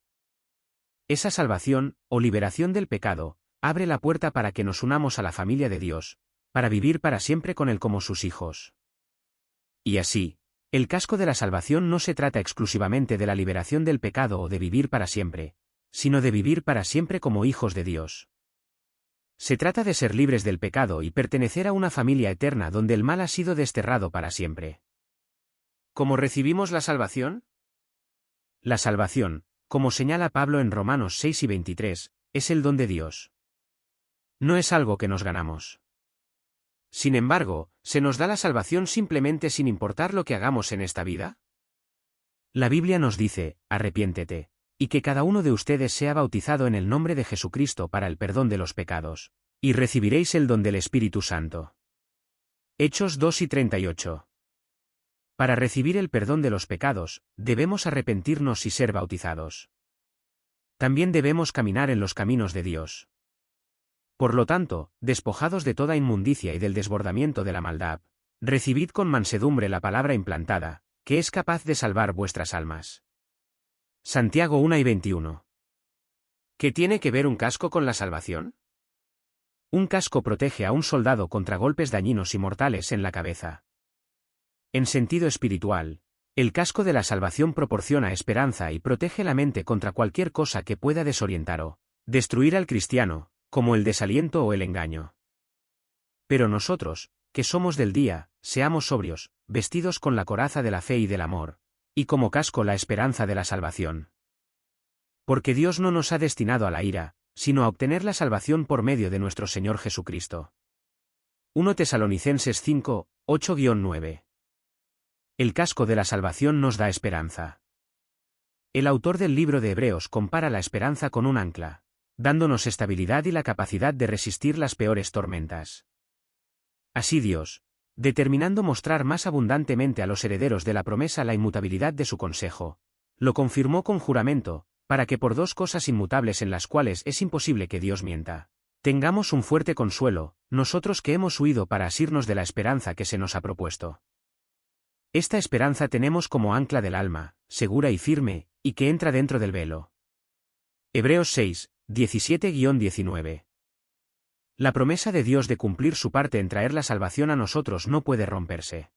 Esa salvación, o liberación del pecado, abre la puerta para que nos unamos a la familia de Dios, para vivir para siempre con Él como sus hijos. Y así, el casco de la salvación no se trata exclusivamente de la liberación del pecado o de vivir para siempre, sino de vivir para siempre como hijos de Dios. Se trata de ser libres del pecado y pertenecer a una familia eterna donde el mal ha sido desterrado para siempre. ¿Cómo recibimos la salvación? La salvación, como señala Pablo en Romanos 6-23, es el don de Dios. No es algo que nos ganamos. Sin embargo, ¿se nos da la salvación simplemente sin importar lo que hagamos en esta vida? La Biblia nos dice, arrepiéntete, y que cada uno de ustedes sea bautizado en el nombre de Jesucristo para el perdón de los pecados, y recibiréis el don del Espíritu Santo. Hechos 2:38. Para recibir el perdón de los pecados, debemos arrepentirnos y ser bautizados. También debemos caminar en los caminos de Dios. Por lo tanto, despojados de toda inmundicia y del desbordamiento de la maldad, recibid con mansedumbre la palabra implantada, que es capaz de salvar vuestras almas. Santiago 1:21. ¿Qué tiene que ver un casco con la salvación? Un casco protege a un soldado contra golpes dañinos y mortales en la cabeza. En sentido espiritual, el casco de la salvación proporciona esperanza y protege la mente contra cualquier cosa que pueda desorientar o destruir al cristiano, como el desaliento o el engaño. Pero nosotros, que somos del día, seamos sobrios, vestidos con la coraza de la fe y del amor, y como casco la esperanza de la salvación. Porque Dios no nos ha destinado a la ira, sino a obtener la salvación por medio de nuestro Señor Jesucristo. 1 Tesalonicenses 5, 8-9. El casco de la salvación nos da esperanza. El autor del libro de Hebreos compara la esperanza con un ancla, dándonos estabilidad y la capacidad de resistir las peores tormentas. Así Dios, determinando mostrar más abundantemente a los herederos de la promesa la inmutabilidad de su consejo, lo confirmó con juramento, para que por dos cosas inmutables en las cuales es imposible que Dios mienta, tengamos un fuerte consuelo, nosotros que hemos huido para asirnos de la esperanza que se nos ha propuesto. Esta esperanza tenemos como ancla del alma, segura y firme, y que entra dentro del velo. Hebreos 6, 17-19. La promesa de Dios de cumplir su parte en traer la salvación a nosotros no puede romperse.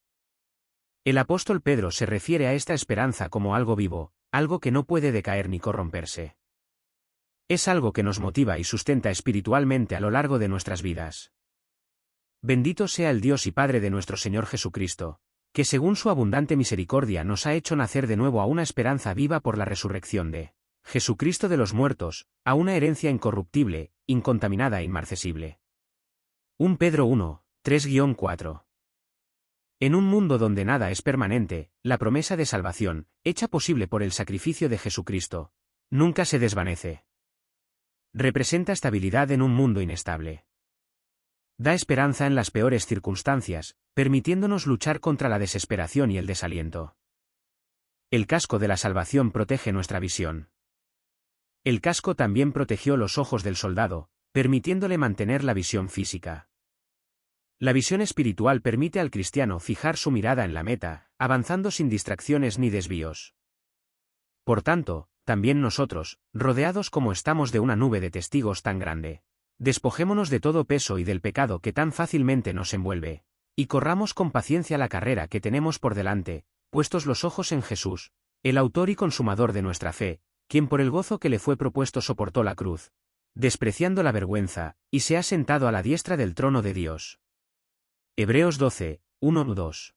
El apóstol Pedro se refiere a esta esperanza como algo vivo, algo que no puede decaer ni corromperse. Es algo que nos motiva y sustenta espiritualmente a lo largo de nuestras vidas. Bendito sea el Dios y Padre de nuestro Señor Jesucristo, que según su abundante misericordia nos ha hecho nacer de nuevo a una esperanza viva por la resurrección de Jesucristo de los muertos, a una herencia incorruptible, incontaminada e inmarcesible. 1 Pedro 1, 3-4. En un mundo donde nada es permanente, la promesa de salvación, hecha posible por el sacrificio de Jesucristo, nunca se desvanece. Representa estabilidad en un mundo inestable. Da esperanza en las peores circunstancias, permitiéndonos luchar contra la desesperación y el desaliento. El casco de la salvación protege nuestra visión. El casco también protegió los ojos del soldado, permitiéndole mantener la visión física. La visión espiritual permite al cristiano fijar su mirada en la meta, avanzando sin distracciones ni desvíos. Por tanto, también nosotros, rodeados como estamos de una nube de testigos tan grande, despojémonos de todo peso y del pecado que tan fácilmente nos envuelve, y corramos con paciencia la carrera que tenemos por delante, puestos los ojos en Jesús, el autor y consumador de nuestra fe, quien por el gozo que le fue propuesto soportó la cruz, despreciando la vergüenza, y se ha sentado a la diestra del trono de Dios. Hebreos 12, 1-2.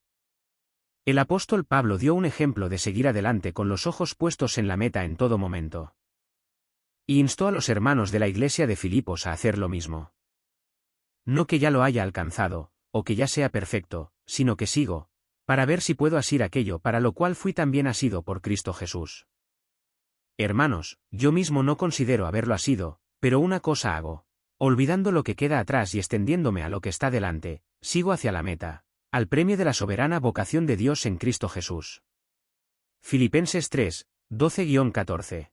El apóstol Pablo dio un ejemplo de seguir adelante con los ojos puestos en la meta en todo momento. Y instó a los hermanos de la iglesia de Filipos a hacer lo mismo. No que ya lo haya alcanzado, o que ya sea perfecto, sino que sigo, para ver si puedo asir aquello para lo cual fui también asido por Cristo Jesús. Hermanos, yo mismo no considero haberlo asido, pero una cosa hago. Olvidando lo que queda atrás y extendiéndome a lo que está delante, sigo hacia la meta, al premio de la soberana vocación de Dios en Cristo Jesús. Filipenses 3, 12-14.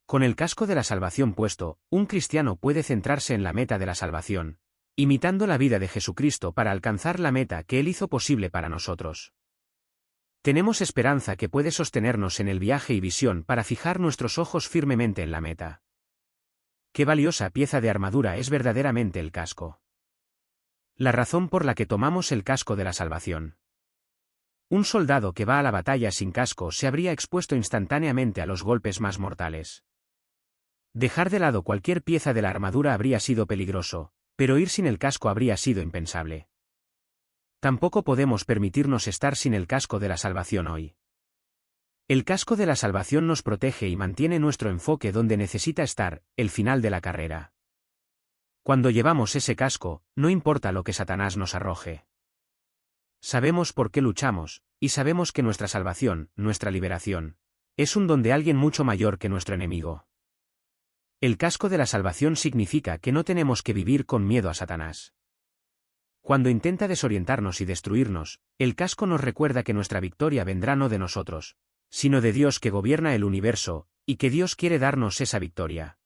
Con el casco de la salvación puesto, un cristiano puede centrarse en la meta de la salvación, imitando la vida de Jesucristo para alcanzar la meta que Él hizo posible para nosotros. Tenemos esperanza que puede sostenernos en el viaje y visión para fijar nuestros ojos firmemente en la meta. Qué valiosa pieza de armadura es verdaderamente el casco. La razón por la que tomamos el casco de la salvación. Un soldado que va a la batalla sin casco se habría expuesto instantáneamente a los golpes más mortales. Dejar de lado cualquier pieza de la armadura habría sido peligroso, pero ir sin el casco habría sido impensable. Tampoco podemos permitirnos estar sin el casco de la salvación hoy. El casco de la salvación nos protege y mantiene nuestro enfoque donde necesita estar, el final de la carrera. Cuando llevamos ese casco, no importa lo que Satanás nos arroje. Sabemos por qué luchamos, y sabemos que nuestra salvación, nuestra liberación, es un don de alguien mucho mayor que nuestro enemigo. El casco de la salvación significa que no tenemos que vivir con miedo a Satanás. Cuando intenta desorientarnos y destruirnos, el casco nos recuerda que nuestra victoria vendrá no de nosotros, sino de Dios que gobierna el universo, y que Dios quiere darnos esa victoria.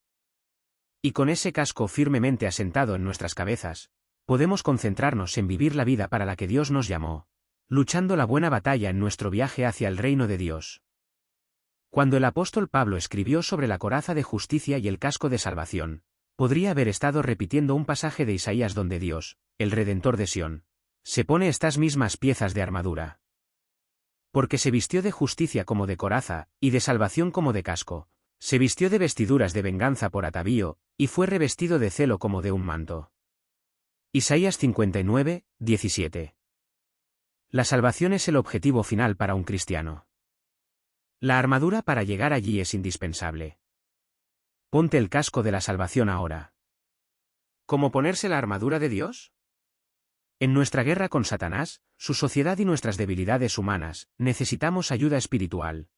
Y con ese casco firmemente asentado en nuestras cabezas, podemos concentrarnos en vivir la vida para la que Dios nos llamó, luchando la buena batalla en nuestro viaje hacia el reino de Dios. Cuando el apóstol Pablo escribió sobre la coraza de justicia y el casco de salvación, podría haber estado repitiendo un pasaje de Isaías donde Dios, el Redentor de Sión, se pone estas mismas piezas de armadura. Porque se vistió de justicia como de coraza, y de salvación como de casco, se vistió de vestiduras de venganza por atavío, y fue revestido de celo como de un manto. Isaías 59, 17. La salvación es el objetivo final para un cristiano. La armadura para llegar allí es indispensable. Ponte el casco de la salvación ahora. ¿Cómo ponerse la armadura de Dios? En nuestra guerra con Satanás, su sociedad y nuestras debilidades humanas, necesitamos ayuda espiritual.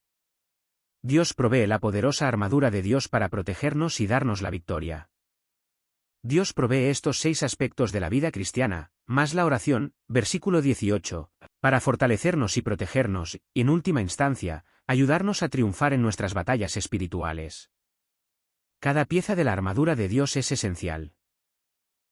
Dios provee la poderosa armadura de Dios para protegernos y darnos la victoria. Dios provee estos 6 aspectos de la vida cristiana, más la oración, versículo 18, para fortalecernos y protegernos, y en última instancia, ayudarnos a triunfar en nuestras batallas espirituales. Cada pieza de la armadura de Dios es esencial.